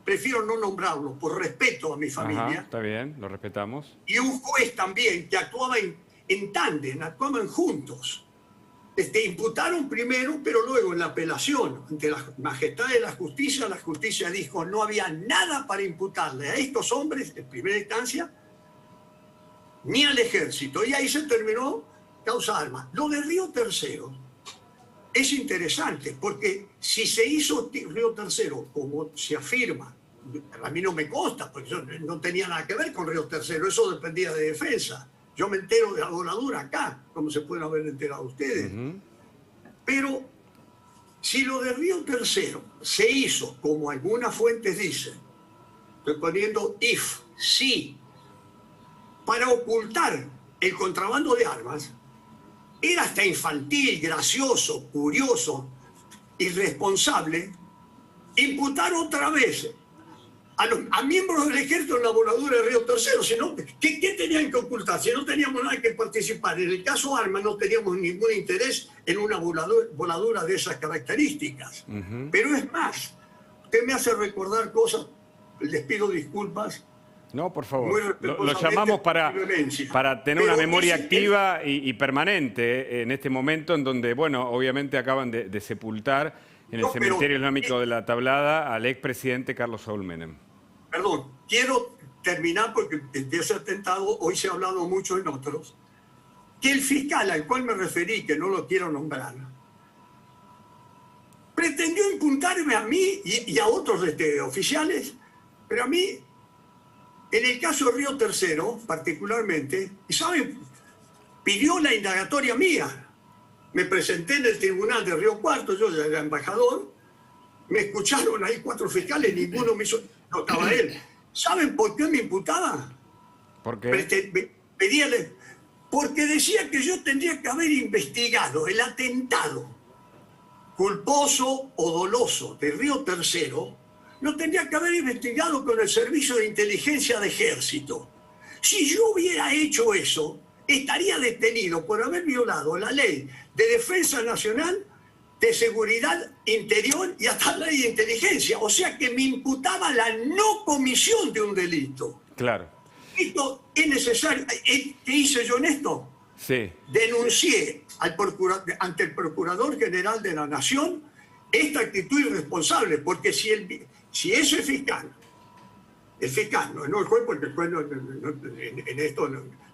Prefiero no nombrarlo por respeto a mi familia. Ajá, está bien, lo respetamos. Y un juez también que actuaba en tándem, actuaban juntos. Imputaron primero, pero luego en la apelación ante la majestad de la justicia dijo no había nada para imputarle a estos hombres en primera instancia ni al ejército. Y ahí se terminó causa armas. Lo de Río Tercero es interesante porque si se hizo Río Tercero como se afirma, a mí no me consta porque yo no tenía nada que ver con Río Tercero, eso dependía de Defensa. Yo me entero de la voladura acá, como se pueden haber enterado ustedes. Pero si lo de Río Tercero se hizo, como algunas fuentes dicen, estoy poniendo if, sí, para ocultar el contrabando de armas, era hasta infantil, gracioso, curioso, irresponsable, imputar otra vez a miembros del ejército en la voladura de Río Tercero. Sino, ¿qué tenían que ocultar? Si no teníamos nada que participar. En el caso Armas no teníamos ningún interés en una voladura de esas características. Pero es más, usted me hace recordar cosas, les pido disculpas. No, por favor. Lo llamamos para tener una memoria activa y permanente en este momento en donde, bueno, obviamente acaban de sepultar en el cementerio islámico de La Tablada al expresidente Carlos Saúl Menem. Perdón, quiero terminar porque de ese atentado hoy se ha hablado mucho en otros, que el fiscal al cual me referí, que no lo quiero nombrar, pretendió imputarme a mí y a otros oficiales, pero a mí, en el caso de Río Tercero particularmente, y saben, pidió la indagatoria mía. Me presenté en el tribunal de Río Cuarto, yo ya era embajador, me escucharon ahí 4 fiscales, ninguno me hizo... No estaba él. ¿Saben por qué me imputaba? ¿Por qué? Porque decía que yo tendría que haber investigado el atentado culposo o doloso de Río Tercero lo tendría que haber investigado con el Servicio de Inteligencia de Ejército. Si yo hubiera hecho eso, estaría detenido por haber violado la ley de defensa nacional, de seguridad interior y hasta la ley de inteligencia. O sea que me imputaba la no comisión de un delito. Claro. Esto es necesario. ¿Qué hice yo en esto? Sí. Denuncié ante el Procurador General de la Nación esta actitud irresponsable, porque si ese fiscal, el fiscal, no el juez, porque el juez en esto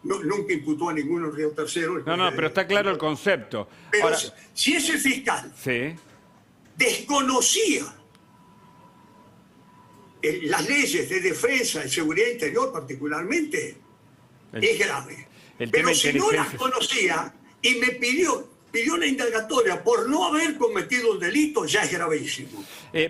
nunca imputó a ninguno río tercero. No, pero está claro el concepto. Pero Ahora, si ese fiscal sí. desconocía las leyes de defensa y seguridad interior particularmente, es grave. Pero si no las conocía y me pidió la indagatoria por no haber cometido un delito, ya es gravísimo.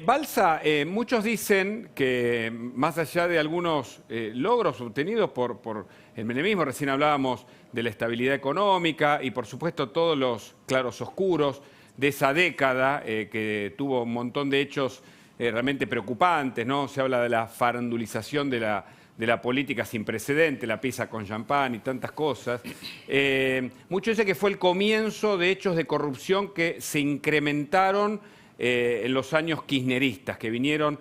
Balsa, muchos dicen que más allá de algunos logros obtenidos por el menemismo, recién hablábamos de la estabilidad económica y por supuesto todos los claros oscuros de esa década que tuvo un montón de hechos realmente preocupantes, ¿no? Se habla de la farandulización de la política sin precedente, la pizza con champán y tantas cosas. Muchos dicen que fue el comienzo de hechos de corrupción que se incrementaron en los años kirchneristas, que vinieron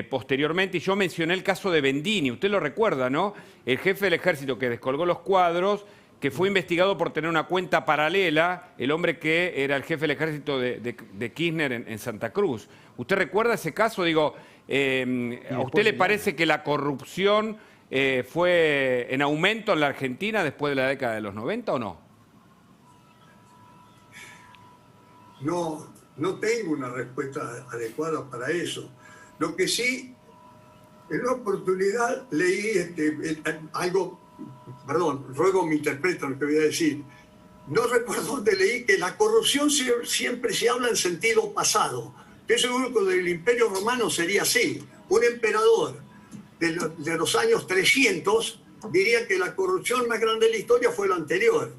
posteriormente. Y yo mencioné el caso de Bendini, usted lo recuerda, ¿no? El jefe del ejército que descolgó los cuadros, que fue investigado por tener una cuenta paralela, el hombre que era el jefe del ejército de Kirchner en Santa Cruz. ¿Usted recuerda ese caso? Digo, ¿a usted le parece que la corrupción fue en aumento en la Argentina después de la década de los 90 o no? No tengo una respuesta adecuada para eso. Lo que sí, en una oportunidad leí algo, perdón, ruego me interpreten lo que voy a decir. No recuerdo dónde leí que la corrupción siempre se habla en sentido pasado. Yo seguro que del Imperio Romano sería así. Un emperador de los años 300 diría que la corrupción más grande de la historia fue la anterior.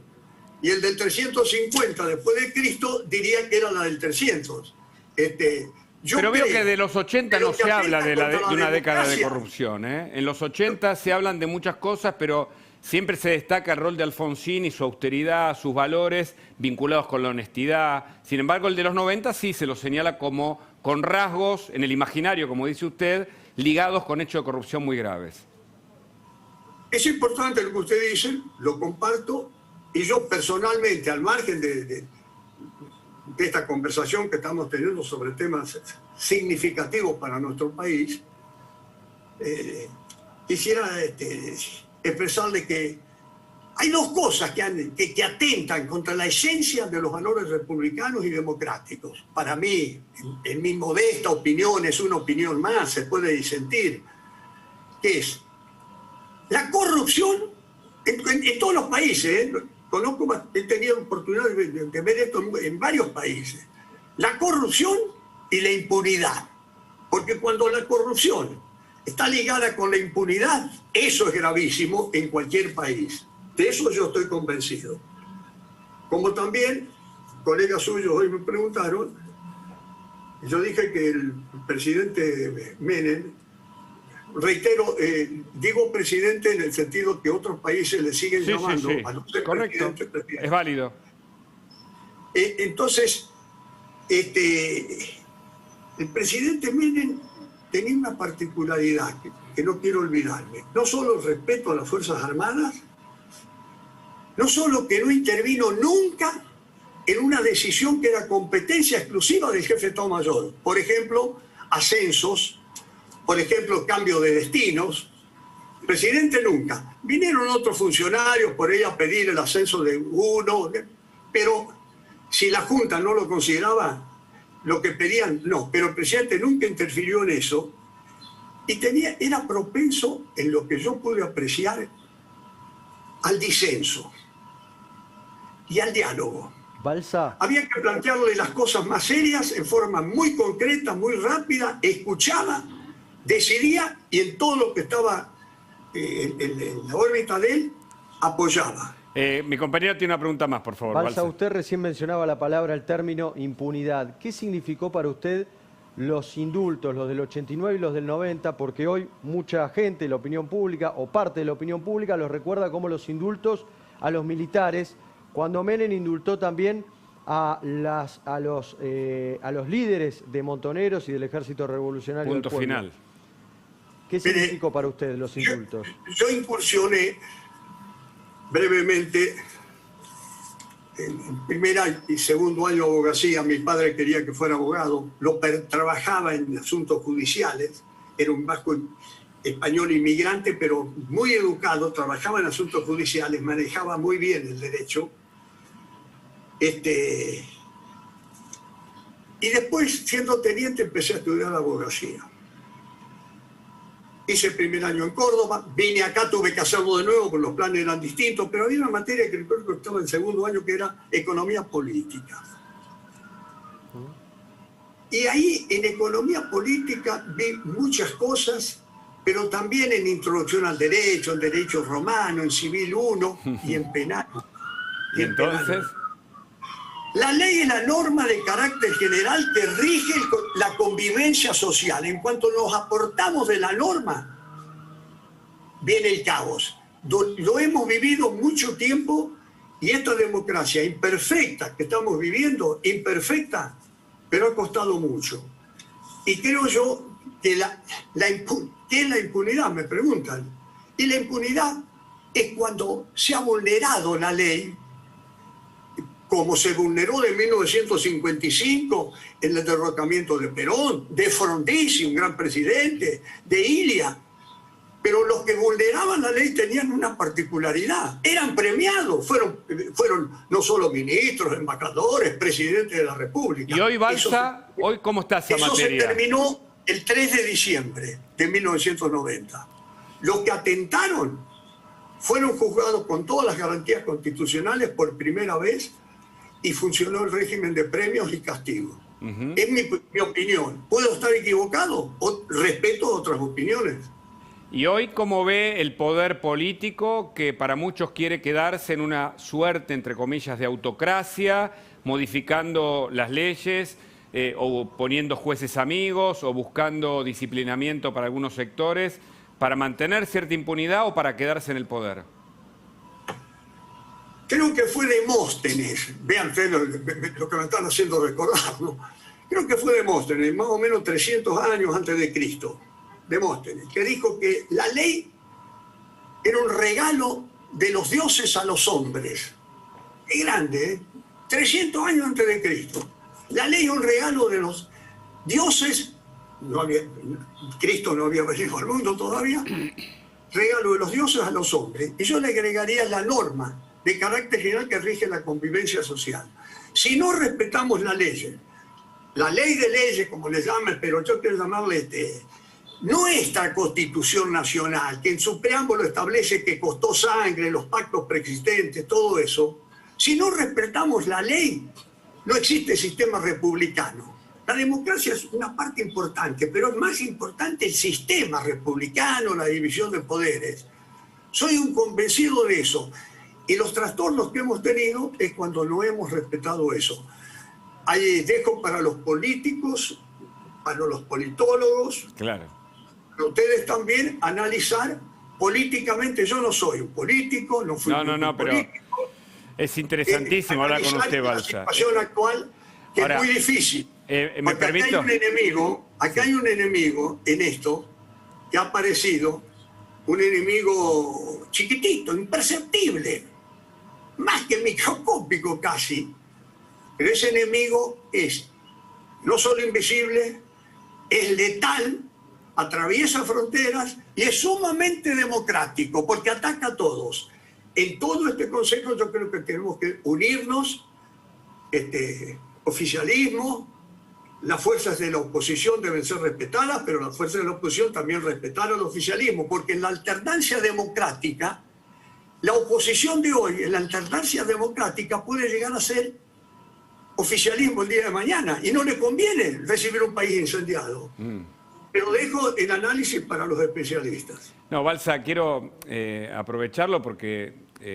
Y el del 350 después de Cristo diría que era la del 300. Pero veo que de los 80 no se habla de una década de corrupción, ¿eh? En los 80 se hablan de muchas cosas, pero siempre se destaca el rol de Alfonsín y su austeridad, sus valores vinculados con la honestidad. Sin embargo, el de los 90 sí se lo señala como con rasgos en el imaginario, como dice usted, ligados con hechos de corrupción muy graves. Es importante lo que usted dice, lo comparto, y yo personalmente, al margen de esta conversación que estamos teniendo sobre temas significativos para nuestro país, quisiera expresarle que hay dos cosas que atentan contra la esencia de los valores republicanos y democráticos. Para mí, en mi modesta opinión, es una opinión más, se puede disentir, que es la corrupción en todos los países. He tenido oportunidad de ver esto en varios países. La corrupción y la impunidad. Porque cuando la corrupción está ligada con la impunidad, eso es gravísimo en cualquier país. De eso yo estoy convencido. Como también colegas suyos hoy me preguntaron, yo dije que el presidente Menem, reitero, digo presidente en el sentido que otros países le siguen llamando a no ser correcto, presidente. Es válido. Entonces, el presidente Menem tenía una particularidad que no quiero olvidarme. No solo el respeto a las Fuerzas Armadas, no solo que no intervino nunca en una decisión que era competencia exclusiva del jefe de Estado Mayor. Por ejemplo, ascensos, por ejemplo, cambio de destinos. El presidente nunca. Vinieron otros funcionarios por ella a pedir el ascenso de uno, pero si la Junta no lo consideraba, lo que pedían, no. Pero el presidente nunca interfirió en eso y era propenso, en lo que yo pude apreciar, al disenso y al diálogo. Balsa. Había que plantearle las cosas más serias en forma muy concreta, muy rápida, escuchaba, decidía y en todo lo que estaba en la órbita de él, apoyaba. Mi compañero tiene una pregunta más, por favor. Balsa, usted recién mencionaba la palabra, el término impunidad. ¿Qué significó para usted los indultos, los del 89 y los del 90, porque hoy mucha gente, la opinión pública o parte de la opinión pública los recuerda como los indultos a los militares, cuando Menem indultó también a los líderes de Montoneros y del Ejército Revolucionario Punto del Pueblo. final. ¿Qué significó para usted los indultos? Yo incursioné brevemente en primer y segundo año de abogacía. Mi padre quería que fuera abogado, trabajaba en asuntos judiciales, era un vasco español inmigrante, pero muy educado, trabajaba en asuntos judiciales, manejaba muy bien el derecho. Y después, siendo teniente, empecé a estudiar abogacía. Hice el primer año en Córdoba, vine acá, tuve que hacerlo de nuevo, porque los planes eran distintos, pero había una materia que recuerdo que estaba en segundo año, que era economía política. Y ahí, en economía política, vi muchas cosas, pero también en introducción al derecho, en derecho romano, en civil 1 y en penal. ¿Y entonces? La ley es la norma de carácter general que rige la convivencia social. En cuanto nos aportamos de la norma, viene el caos. Lo hemos vivido mucho tiempo y esta democracia imperfecta que estamos viviendo, imperfecta, pero ha costado mucho. Y creo yo que ¿qué es la impunidad? Me preguntan. Y la impunidad es cuando se ha vulnerado la ley, como se vulneró de 1955 en el derrocamiento de Perón, de Frondizi, un gran presidente, de Ilia. Pero los que vulneraban la ley tenían una particularidad, eran premiados, fueron no solo ministros, embajadores, presidentes de la República. Y hoy, Balsa, hoy ¿cómo está esa materia? Eso se terminó el 3 de diciembre de 1990. Los que atentaron fueron juzgados con todas las garantías constitucionales por primera vez y funcionó el régimen de premios y castigos. Es mi opinión. ¿Puedo estar equivocado? Respeto otras opiniones. Y hoy, ¿cómo ve el poder político que para muchos quiere quedarse en una suerte, entre comillas, de autocracia, modificando las leyes o poniendo jueces amigos o buscando disciplinamiento para algunos sectores para mantener cierta impunidad o para quedarse en el poder? Creo que fue Demóstenes, vean ustedes lo que me están haciendo recordar, ¿no? Creo que fue Demóstenes, más o menos 300 años antes de Cristo. Demóstenes, que dijo que la ley era un regalo de los dioses a los hombres. Es grande, ¿eh? 300 años antes de Cristo. La ley es un regalo de los dioses, Cristo no había venido al mundo todavía, regalo de los dioses a los hombres. Y yo le agregaría la norma de carácter general que rige la convivencia social. Si no respetamos la ley de leyes, como le llaman, pero yo quiero llamarle nuestra Constitución Nacional, que en su preámbulo establece que costó sangre, los pactos preexistentes, todo eso. Si no respetamos la ley, no existe sistema republicano. La democracia es una parte importante, pero es más importante el sistema republicano, la división de poderes. Soy un convencido de eso. Y los trastornos que hemos tenido es cuando no hemos respetado eso. Ahí dejo para los políticos, para los politólogos, claro, para ustedes también analizar políticamente. Yo no soy un político, no fui un político. Pero es interesantísimo hablar con usted, Balsa. La situación actual, que ahora, es muy difícil. ¿Me permito? Acá hay un enemigo en esto que ha aparecido, un enemigo chiquitito, imperceptible, más que microscópico casi, pero ese enemigo es no solo invisible, es letal, atraviesa fronteras y es sumamente democrático porque ataca a todos. En todo este consejo yo creo que tenemos que unirnos, oficialismo, las fuerzas de la oposición deben ser respetadas, pero las fuerzas de la oposición también respetar al oficialismo, porque en la alternancia democrática, la oposición de hoy, en la alternancia democrática, puede llegar a ser oficialismo el día de mañana, y no le conviene recibir un país incendiado. Pero dejo el análisis para los especialistas. No, Balsa, quiero aprovecharlo porque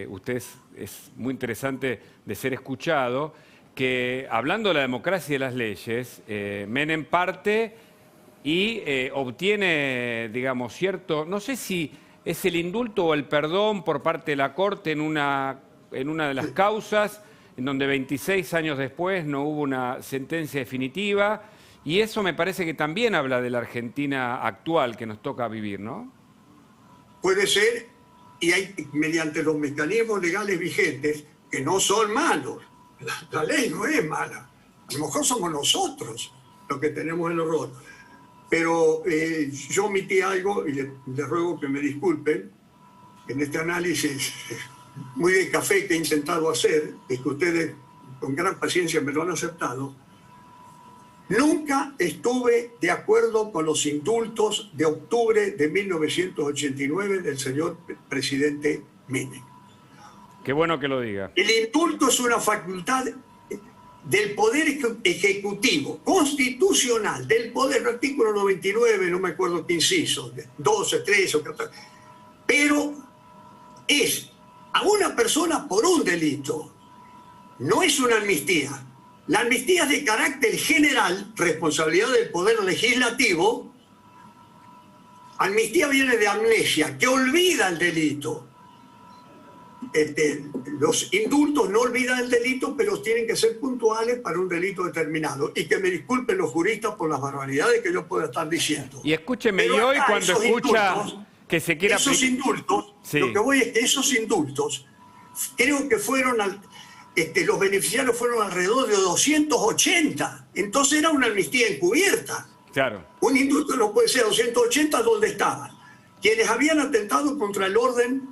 usted es muy interesante de ser escuchado. que, hablando de la democracia y de las leyes, Menem parte y obtiene, digamos, cierto, no sé si es el indulto o el perdón por parte de la Corte en una de las causas, en donde 26 años después no hubo una sentencia definitiva, y eso me parece que también habla de la Argentina actual que nos toca vivir, ¿no? Puede ser, y hay mediante los mecanismos legales vigentes, que no son malos. La ley no es mala. A lo mejor somos nosotros los que tenemos el horror. Pero yo omití algo, y le ruego que me disculpen, en este análisis muy de café que he intentado hacer, y que ustedes con gran paciencia me lo han aceptado. Nunca estuve de acuerdo con los indultos de octubre de 1989 del señor presidente Menem. Qué bueno que lo diga. El indulto es una facultad del Poder Ejecutivo, constitucional, del Poder, artículo 99, no me acuerdo qué inciso, 12, 13 o 14, pero es a una persona por un delito, no es una amnistía. La amnistía es de carácter general, responsabilidad del Poder Legislativo. Amnistía viene de amnesia, que olvida el delito. Los indultos no olvidan el delito, pero tienen que ser puntuales para un delito determinado. Y que me disculpen los juristas por las barbaridades que yo pueda estar diciendo. Y escúcheme, pero y hoy cuando escucha que se quiera... Esos indultos, sí. Lo que voy es que esos indultos, creo que fueron... los beneficiarios fueron alrededor de 280. Entonces era una amnistía encubierta. Claro. Un indulto no puede ser 280, ¿dónde estaban? Quienes habían atentado contra el orden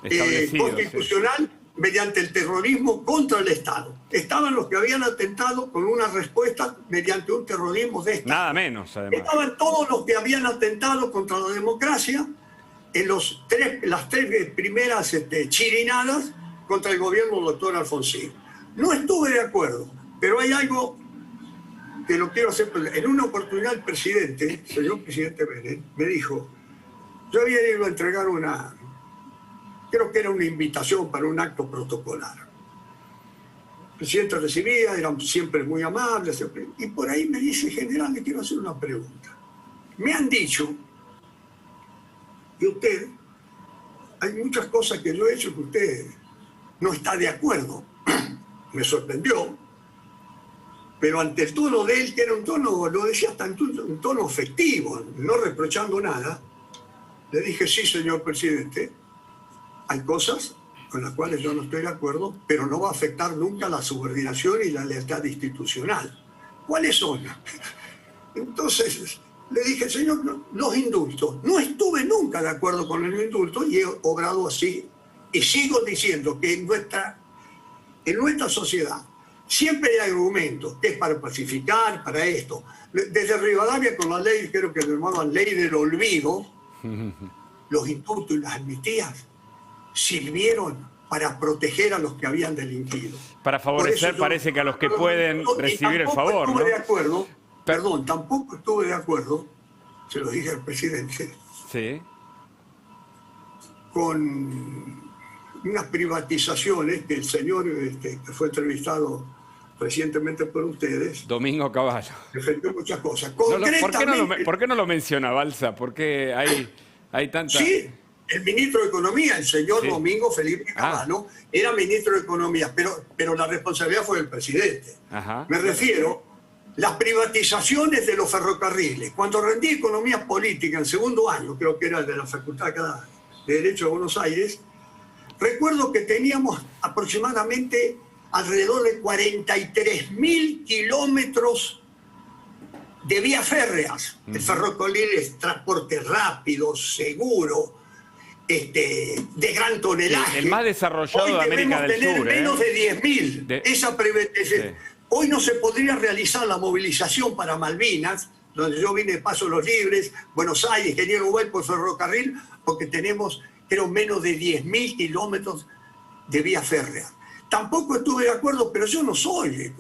constitucional, sí, mediante el terrorismo contra el Estado. Estaban los que habían atentado con una respuesta mediante un terrorismo de Estado. Nada menos, además. Estaban todos los que habían atentado contra la democracia en las tres primeras chirinadas contra el gobierno del doctor Alfonsín. No estuve de acuerdo, pero hay algo que lo quiero hacer. En una oportunidad el presidente, el señor presidente Menem, me dijo, yo había ido a entregar creo que era una invitación para un acto protocolar. El presidente recibía, eran siempre muy amables, siempre, y por ahí me dice, general, le quiero hacer una pregunta. Me han dicho que usted, hay muchas cosas que yo he hecho que usted no está de acuerdo. Me sorprendió, pero ante el tono de él, que era un tono, lo decía hasta un tono afectivo, no reprochando nada, le dije, sí, señor presidente, hay cosas con las cuales yo no estoy de acuerdo, pero no va a afectar nunca la subordinación y la lealtad institucional. ¿Cuáles son? Entonces le dije, señor, los indultos. No estuve nunca de acuerdo con el indulto y he obrado así. Y sigo diciendo que en nuestra sociedad siempre hay argumentos, que es para pacificar, para esto. Desde Rivadavia con la ley, creo que lo llamaban ley del olvido, los indultos y las amnistías sirvieron para proteger a los que habían delinquido. Para favorecer, parece que a los que pueden recibir el favor, ¿no? De acuerdo, tampoco estuve de acuerdo, se lo dije al presidente, sí, con unas privatizaciones que el señor que fue entrevistado recientemente por ustedes, Domingo Cavallo, defendió muchas cosas. ¿Por qué no lo menciona, Balsa? ¿Por qué hay tanta...? Sí, el ministro de Economía, el señor Domingo Felipe Cavallo, era ministro de Economía, pero la responsabilidad fue del presidente. Ajá. Me refiero las privatizaciones de los ferrocarriles. Cuando rendí Economía Política en segundo año, creo que era de la Facultad de Derecho de Buenos Aires, recuerdo que teníamos aproximadamente alrededor de 43.000 kilómetros de vías férreas. El ferrocarril es transporte rápido, seguro, de gran tonelaje. El más desarrollado de América del Sur. Menos de 10.000. Hoy no se podría realizar la movilización para Malvinas, donde yo vine de Paso de los Libres, Buenos Aires, Ingeniero Güell por ferrocarril, porque tenemos, creo, menos de 10.000 kilómetros de vía férrea. Tampoco estuve de acuerdo, pero yo no soy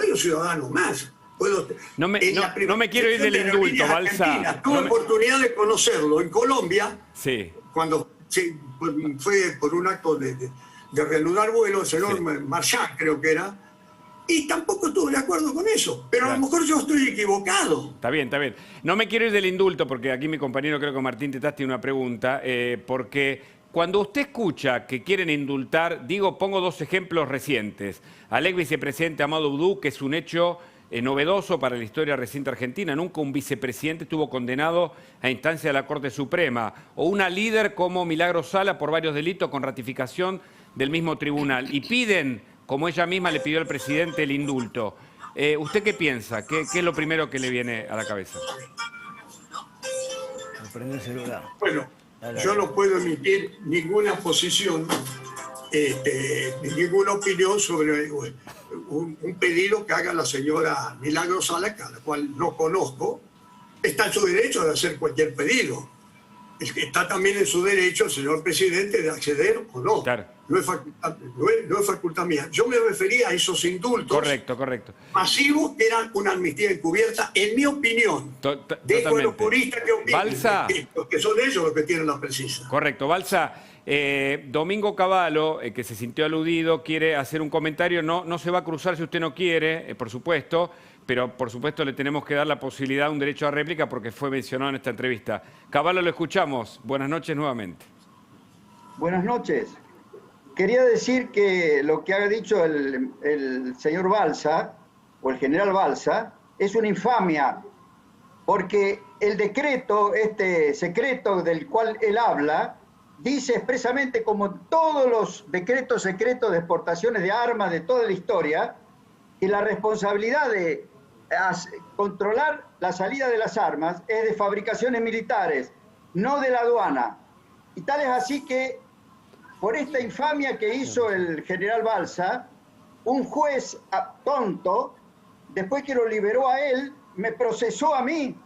un ciudadano más. No me quiero ir del indulto, Balsa. Tuve oportunidad de conocerlo en Colombia, sí, cuando fue por un acto de reanudar vuelos, el señor Marchand creo que era, y tampoco estuve de acuerdo con eso. Pero a lo mejor yo estoy equivocado. Está bien, está bien. No me quiero ir del indulto, porque aquí mi compañero, creo que Martín Tetaz, tiene una pregunta, porque cuando usted escucha que quieren indultar, pongo dos ejemplos recientes. Al ex vicepresidente Amado Udú, que es un hecho novedoso para la historia reciente argentina. Nunca un vicepresidente estuvo condenado a instancia de la Corte Suprema. O una líder como Milagros Sala por varios delitos con ratificación del mismo tribunal. Y piden, como ella misma le pidió al presidente, el indulto. ¿Usted qué piensa? ¿Qué es lo primero que le viene a la cabeza? Prende el celular. Bueno, yo no puedo emitir ninguna posición, ninguna opinión sobre un pedido que haga la señora Milagros Sala, a la cual no conozco. Está en su derecho de hacer cualquier pedido. Está también en su derecho el señor presidente de acceder o no. Claro. No es facultad mía. Yo me refería a esos indultos Correcto. masivos que eran una amnistía encubierta, en mi opinión. Dejo a los puristas que opinen, Balsa, que son ellos los que tienen la precisa. Correcto. Balsa, Domingo Cavallo, que se sintió aludido, quiere hacer un comentario. No se va a cruzar si usted no quiere, por supuesto, pero por supuesto le tenemos que dar la posibilidad, un derecho a réplica, porque fue mencionado en esta entrevista. Cavallo, lo escuchamos. Buenas noches nuevamente. Buenas noches. Quería decir que lo que ha dicho el señor Balsa, o el general Balsa, es una infamia, porque el decreto, este secreto del cual él habla, dice expresamente, como todos los decretos secretos de exportaciones de armas de toda la historia, que la responsabilidad de controlar la salida de las armas es de fabricaciones militares, no de la aduana. Y tal es así que, por esta infamia que hizo el general Balsa, un juez tonto, después que lo liberó a él, me procesó a mí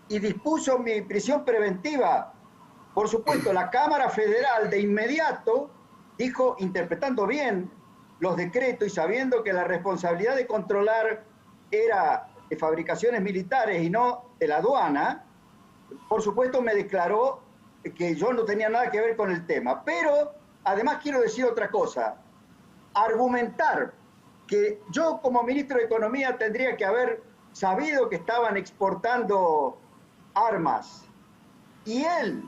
y dispuso mi prisión preventiva. Por supuesto, la Cámara Federal de inmediato dijo, interpretando bien los decretos y sabiendo que la responsabilidad de controlar era de fabricaciones militares y no de la aduana, por supuesto me declaró que yo no tenía nada que ver con el tema. Pero además quiero decir otra cosa, argumentar que yo como ministro de Economía tendría que haber sabido que estaban exportando armas, y él,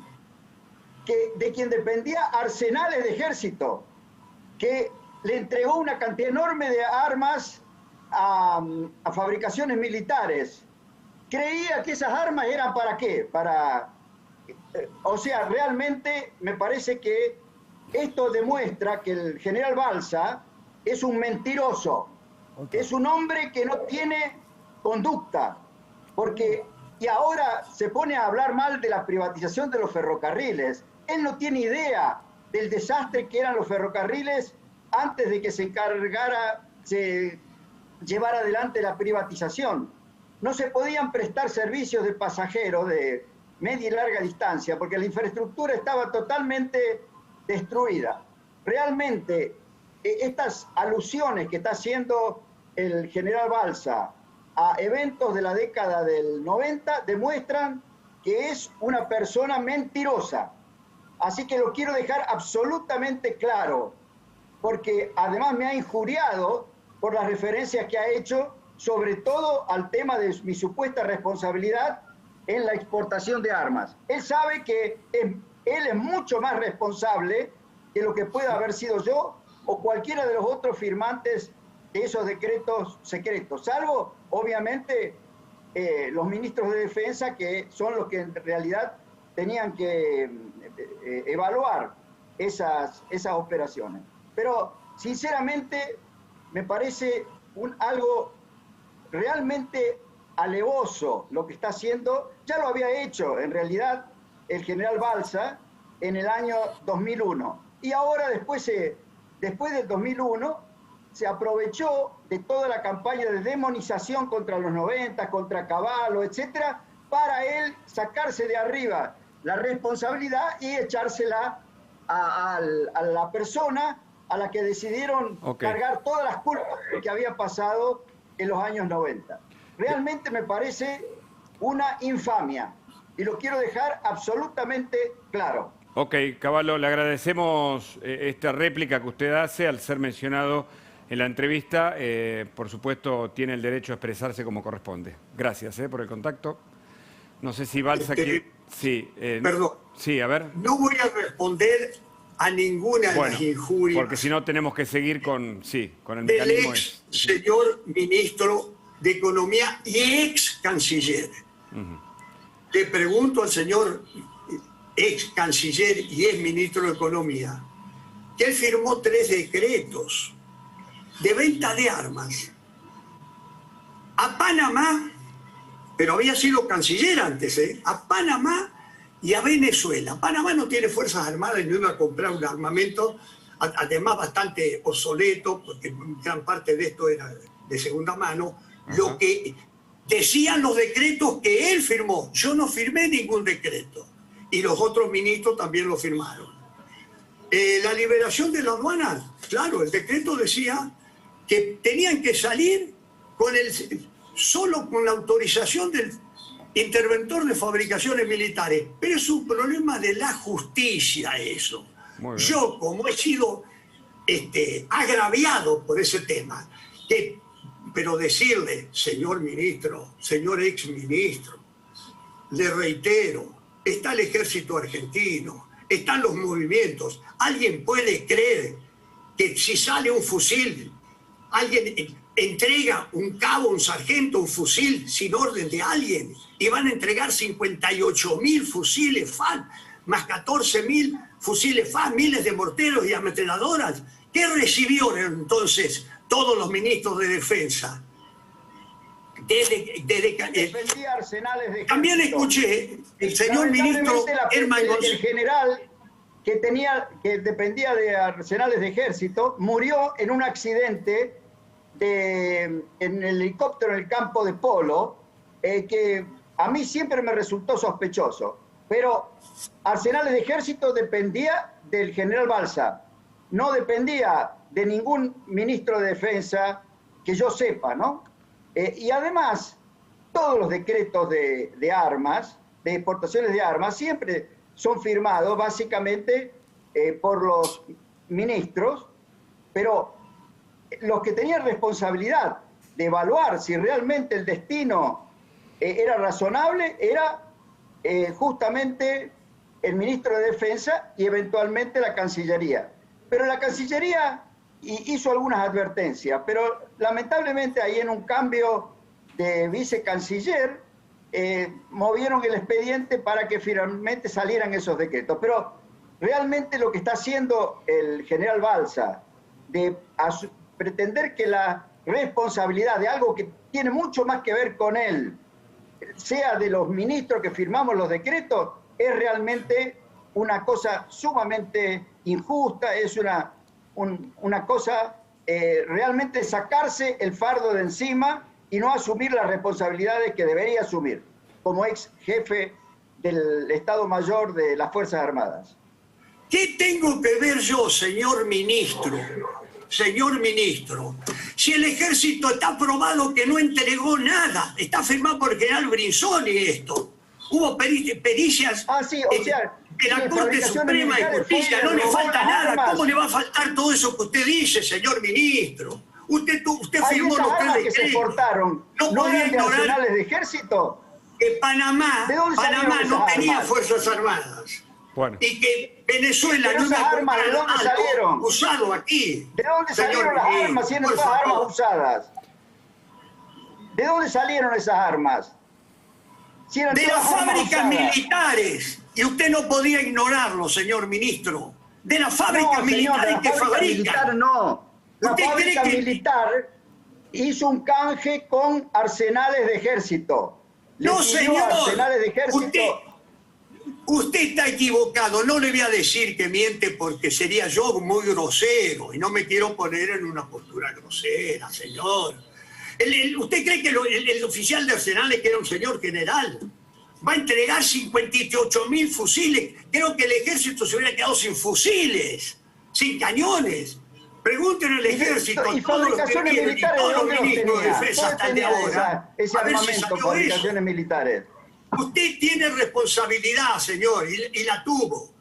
de quien dependía arsenales de ejército, que le entregó una cantidad enorme de armas a fabricaciones militares, creía que esas armas eran ¿para qué? O sea, realmente me parece que esto demuestra que el general Balsa es un mentiroso, es un hombre que no tiene conducta, y ahora se pone a hablar mal de la privatización de los ferrocarriles. Él no tiene idea del desastre que eran los ferrocarriles antes de que se llevara adelante la privatización. No se podían prestar servicios de pasajeros de media y larga distancia porque la infraestructura estaba totalmente destruida. Realmente, estas alusiones que está haciendo el general Balsa a eventos de la década del 90 demuestran que es una persona mentirosa. Así que lo quiero dejar absolutamente claro, porque además me ha injuriado por las referencias que ha hecho, sobre todo al tema de mi supuesta responsabilidad en la exportación de armas. Él sabe que él es mucho más responsable que lo que pueda haber sido yo o cualquiera de los otros firmantes de esos decretos secretos, salvo, obviamente, los ministros de Defensa, que son los que en realidad tenían que evaluar esas operaciones. Pero, sinceramente, me parece algo realmente alevoso lo que está haciendo. Ya lo había hecho, en realidad, el general Balsa en el año 2001. Y ahora, después del 2001, se aprovechó de toda la campaña de demonización contra los 90, contra Cavallo, etcétera, para él sacarse de arriba la responsabilidad y echársela a la persona a la que decidieron cargar todas las culpas que había pasado en los años 90. Realmente me parece una infamia y lo quiero dejar absolutamente claro. Ok, Cavallo, le agradecemos esta réplica que usted hace al ser mencionado en la entrevista, por supuesto, tiene el derecho a expresarse como corresponde. Gracias por el contacto. No sé si Balsa quiere... Sí, perdón. Sí, a ver. No voy a responder a ninguna de las injurias. Porque si no tenemos que seguir con el del mecanismo. ex señor ministro de Economía y ex canciller. Le pregunto al señor ex canciller y ex ministro de Economía que él firmó 3 decretos de venta de armas a Panamá, pero había sido canciller antes, a Panamá y a Venezuela. Panamá no tiene fuerzas armadas y no iba a comprar un armamento, además bastante obsoleto, porque gran parte de esto era de segunda mano. Lo que decían los decretos que él firmó. Yo no firmé ningún decreto. Y los otros ministros también lo firmaron. La liberación de la aduana, claro, el decreto decía que tenían que salir solo con la autorización del interventor de fabricaciones militares. Pero es un problema de la justicia eso. Yo, como he sido agraviado por ese tema, pero decirle, señor ministro, señor ex ministro, le reitero, está el ejército argentino, están los movimientos. ¿Alguien puede creer que si sale un fusil, alguien entrega un cabo, un sargento, un fusil sin orden de alguien y van a entregar 58.000 fusiles FAL, más 14.000 fusiles FAL, miles de morteros y ametralladoras? ¿Qué recibieron entonces todos los ministros de defensa? Defendía arsenales de también escuché el señor ministro Herman el general que dependía de arsenales de ejército murió en un accidente en el helicóptero en el campo de polo, que a mí siempre me resultó sospechoso. Pero arsenales de ejército dependía del general Balsa, no dependía de ningún ministro de defensa que yo sepa, ¿no? Y además, todos los decretos de armas, de exportaciones de armas, siempre son firmados básicamente por los ministros, pero los que tenían responsabilidad de evaluar si realmente el destino era razonable, era justamente el ministro de Defensa y eventualmente la Cancillería. Pero la Cancillería hizo algunas advertencias, pero lamentablemente ahí en un cambio de vicecanciller movieron el expediente para que finalmente salieran esos decretos. Pero realmente lo que está haciendo el general Balsa de pretender que la responsabilidad de algo que tiene mucho más que ver con él sea de los ministros que firmamos los decretos, es realmente una cosa sumamente injusta, es una cosa realmente sacarse el fardo de encima y no asumir las responsabilidades que debería asumir como ex jefe del Estado Mayor de las Fuerzas Armadas. ¿Qué tengo que ver yo, señor ministro? Señor ministro, si el ejército está probado que no entregó nada, está firmado por el general Brinsoni esto. Hubo pericias de la Corte Suprema de Justicia, no le falta nada. ¿Cómo le va a faltar todo eso que usted dice, señor ministro? Usted firmó los 3 decretos. Que se portaron, no podía ignorar arsenales de ejército. Que Panamá no tenía fuerzas armadas. Bueno. Y que Venezuela no iba a comprar ¿de dónde salieron? Usado aquí. ¿De dónde salieron las armas si eran todas armas usadas? ¿De dónde salieron esas armas? Si de las fábricas militares. Y usted no podía ignorarlo, señor ministro. De las fábricas militares que fabrican. La fábrica militar hizo un canje con arsenales de ejército. No, señor. Arsenales de ejército. Usted está equivocado. No le voy a decir que miente porque sería yo muy grosero y no me quiero poner en una postura grosera, señor. ¿Usted cree que el oficial de arsenales, que era un señor general, va a entregar 58.000 fusiles? Creo que el ejército se hubiera quedado sin fusiles, sin cañones. Pregúntenle al ejército, y todos los que fabricaciones tienen, todos los ministros de tenía. defensa hasta el de ahora. Ese A ver si armamento, salió fabricaciones eso. militares. Usted tiene responsabilidad, señor, y la tuvo.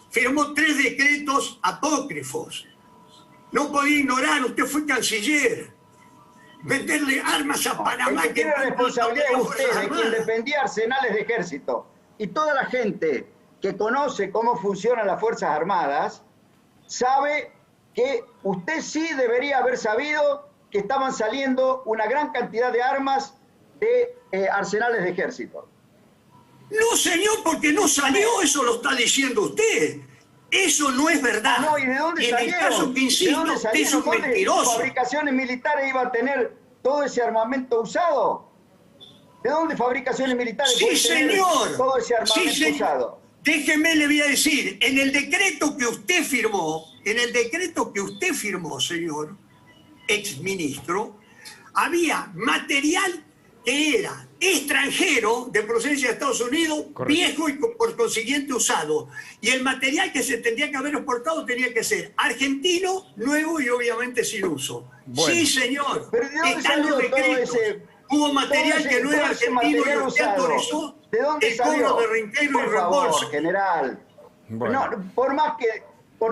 Firmó 3 decretos apócrifos. No podía ignorar, usted fue canciller. Venderle armas a Panamá. El que tiene responsabilidad es usted, de quien dependía arsenales de ejército. Y toda la gente que conoce cómo funcionan las Fuerzas Armadas sabe que usted sí debería haber sabido que estaban saliendo una gran cantidad de armas de arsenales de ejército. No, señor, porque no salió, eso lo está diciendo usted. Eso no es verdad. No, ¿y de dónde en salieron? el caso que insisto, usted es un ¿Dónde mentiroso. fabricaciones militares iban a tener todo ese armamento usado? ¿De dónde fabricaciones militares Sí, pueden tener señor. todo ese armamento Sí, señor. usado? Déjeme, le voy a decir, en el decreto que usted firmó, señor exministro, había material que era extranjero de procedencia de Estados Unidos, Correcto. viejo y por consiguiente usado. Y el material que se tendría que haber exportado tenía que ser argentino, nuevo y obviamente sin uso. Bueno. Sí, señor. ¿Pero de dónde Están los salió todo decretos. ese- Hubo material todo que no era ese argentino material y usted usado? autorizó ¿De dónde el salió? cobro de reintegro y Por favor, reembolso. general. Bueno. No, por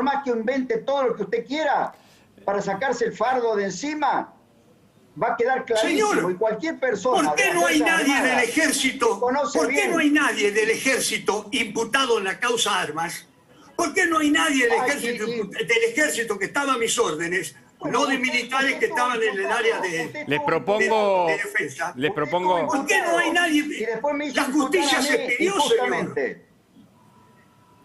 más que invente todo lo que usted quiera para sacarse el fardo de encima, va a quedar clarísimo. Señor, y cualquier persona. ¿por qué de las no hay Fuerzas nadie del Armadas ejército? conoce ¿Por qué bien. no hay nadie del ejército imputado en la causa armas? ¿Por qué no hay nadie del ejército que estaba a mis órdenes? Bueno, No de usted- militares usted que estuvo estaban en el imputado, área usted de... estuvo Les propongo, de defensa. les propongo, ¿Por qué no hay nadie? Y después me hizo La justicia imputar a se mí, pidió, injustamente.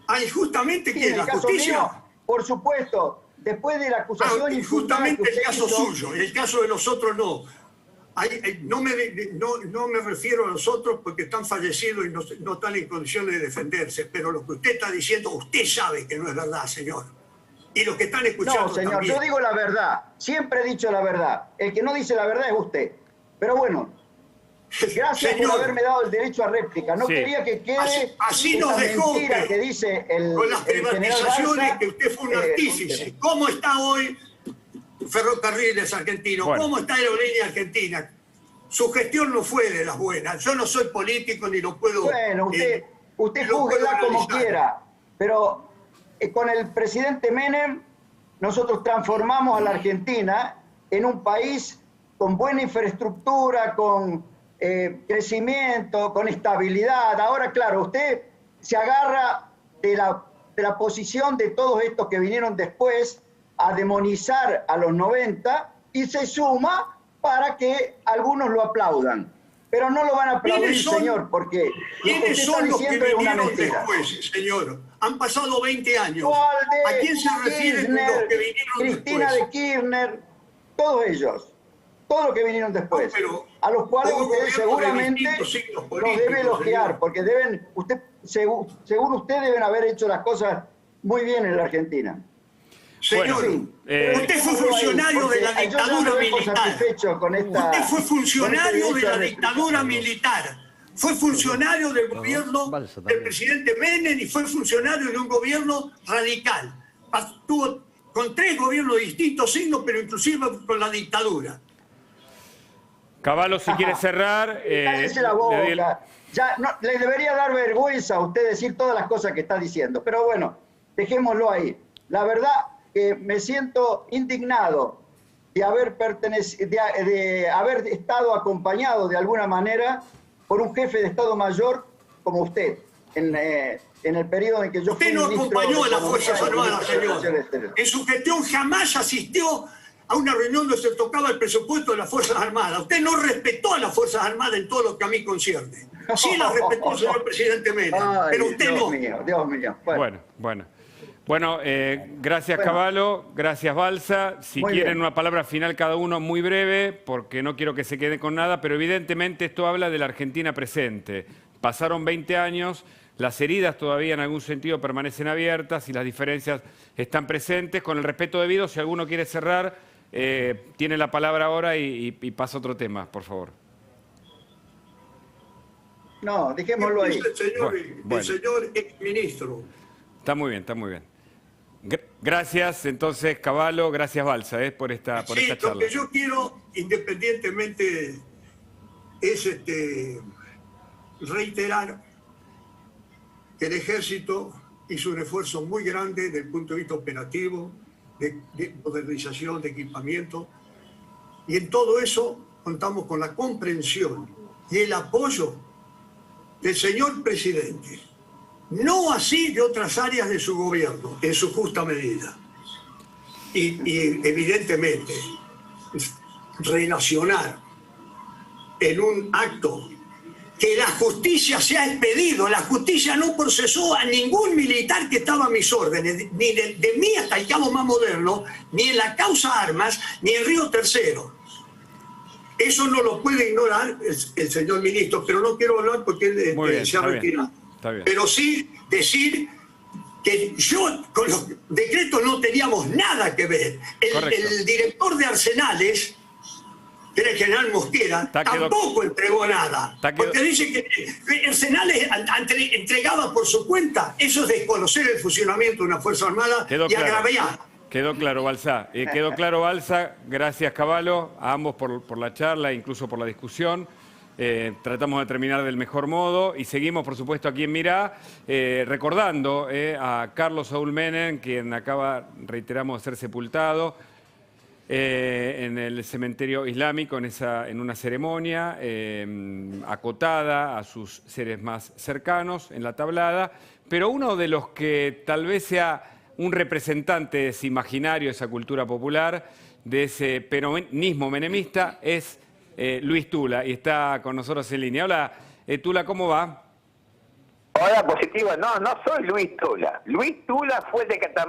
Ah, injustamente, Sí, ¿qué? en el ¿La caso justicia? mío, por supuesto, después de la acusación injusta que Justamente el usted caso hizo, suyo, el caso de los otros no. No me refiero a los otros porque están fallecidos y no están en condiciones de defenderse, pero lo que usted está diciendo, usted sabe que no es verdad, señor. Y los que están escuchando No, señor, también. yo digo la verdad. Siempre he dicho la verdad. El que no dice la verdad es usted. Pero bueno, gracias Señor, por haberme dado el derecho a réplica. No Sí. quería que quede así esa nos dejó mentira que- que dice el con las el general privatizaciones Garza, que usted fue un artífice. ¿Cómo está hoy Ferrocarriles Argentinos? Bueno. ¿Cómo está Aerolínea Argentina? Su gestión no fue de las buenas. Yo no soy político ni lo puedo... Bueno, usted ni lo júguela puedo como analizar. quiera. Pero con el presidente Menem, nosotros transformamos a la Argentina en un país con buena infraestructura, con crecimiento, con estabilidad. Ahora, claro, usted se agarra de la posición de todos estos que vinieron después a demonizar a los 90 y se suma para que algunos lo aplaudan. Pero no lo van a aplaudir, ¿Quiénes son- señor, porque lo que ¿Quiénes usted está son los que diciendo es una vinieron mentira. después, señor? Han pasado 20 años. ¿Cuál de ¿A quién se refieren con los Kirchner, que vinieron Cristina después? de Kirchner, todos ellos, todos los que vinieron después, No, pero a los cuales hubo usted gobiernos de seguramente distintos signos los políticos, debe elogiar, señor. porque deben, según usted deben haber hecho las cosas muy bien en la Argentina. Señor, En fin, usted fue funcionario de la porque yo ya dictadura me doy por militar. satisfecho con esta- Usted fue con este funcionario de derecho la a réplica. dictadura militar. Fue funcionario del gobierno Balsa del también. presidente Menem y fue funcionario de un gobierno radical. Estuvo con 3 gobiernos de distintos signos, pero inclusive con la dictadura. Caballo, si quiere cerrar, Cállese la le boca. doy el- Ya, no, le debería dar vergüenza a usted decir todas las cosas que está diciendo. Pero bueno, dejémoslo ahí. La verdad que me siento indignado de haber de haber estado acompañado de alguna manera por un jefe de Estado Mayor como usted en el periodo en que yo fui Usted no ministro acompañó de a las Economía Fuerzas y Armadas, ministro de Relaciones señor. Exteriores. En su gestión jamás asistió a una reunión donde se tocaba el presupuesto de las Fuerzas Armadas. Usted no respetó a las Fuerzas Armadas en todo lo que a mí concierne. Sí las respetó el señor presidente Menem, Ay, pero usted Dios no. mío, Dios mío. Bueno. Bueno, gracias Bueno. Caballo, gracias Balsa. Si Muy quieren bien. una palabra final cada uno, muy breve, porque no quiero que se quede con nada, pero evidentemente esto habla de la Argentina presente. Pasaron 20 años, las heridas todavía en algún sentido permanecen abiertas y las diferencias están presentes. Con el respeto debido, si alguno quiere cerrar, tiene la palabra ahora y pasa otro tema, por favor. No, dejémoslo ahí. Bueno. El señor exministro. Está muy bien, está muy bien. Gracias entonces Caballo, gracias Balsa por esta Sí, lo charla. que yo quiero, independientemente, es reiterar que el ejército hizo un esfuerzo muy grande desde el punto de vista operativo de modernización, de equipamiento. Y en todo eso contamos con la comprensión y el apoyo del señor presidente. No así de otras áreas de su gobierno, en su justa medida. Y evidentemente, relacionar en un acto que la justicia se ha expedido. La justicia no procesó a ningún militar que estaba a mis órdenes, ni de mí hasta el cabo más moderno, ni en la causa Armas, ni en Río Tercero. Eso no lo puede ignorar el señor ministro, pero no quiero hablar porque él se ha retirado. Pero sí decir que yo con los decretos no teníamos nada que ver. El director de Arsenales, que era el general Mosquera, tampoco entregó nada. Porque dice que Arsenales entregaba por su cuenta. Eso es desconocer el funcionamiento de una Fuerza Armada y agraviar. Quedó claro, Balsá. Quedó claro, Balsá. Gracias, Cavallo, a ambos por la charla, incluso por la discusión. Tratamos de terminar del mejor modo y seguimos, por supuesto, aquí en Mirá, recordando a Carlos Saúl Menem, quien acaba, reiteramos, de ser sepultado en el cementerio islámico, en una ceremonia acotada a sus seres más cercanos, en la tablada, pero uno de los que tal vez sea un representante de ese imaginario, de esa cultura popular, de ese peronismo menemista, es Luis Tula, y está con nosotros en línea. Hola, Tula, ¿cómo va? Hola, positivo. No soy Luis Tula. Luis Tula fue de Catamarca.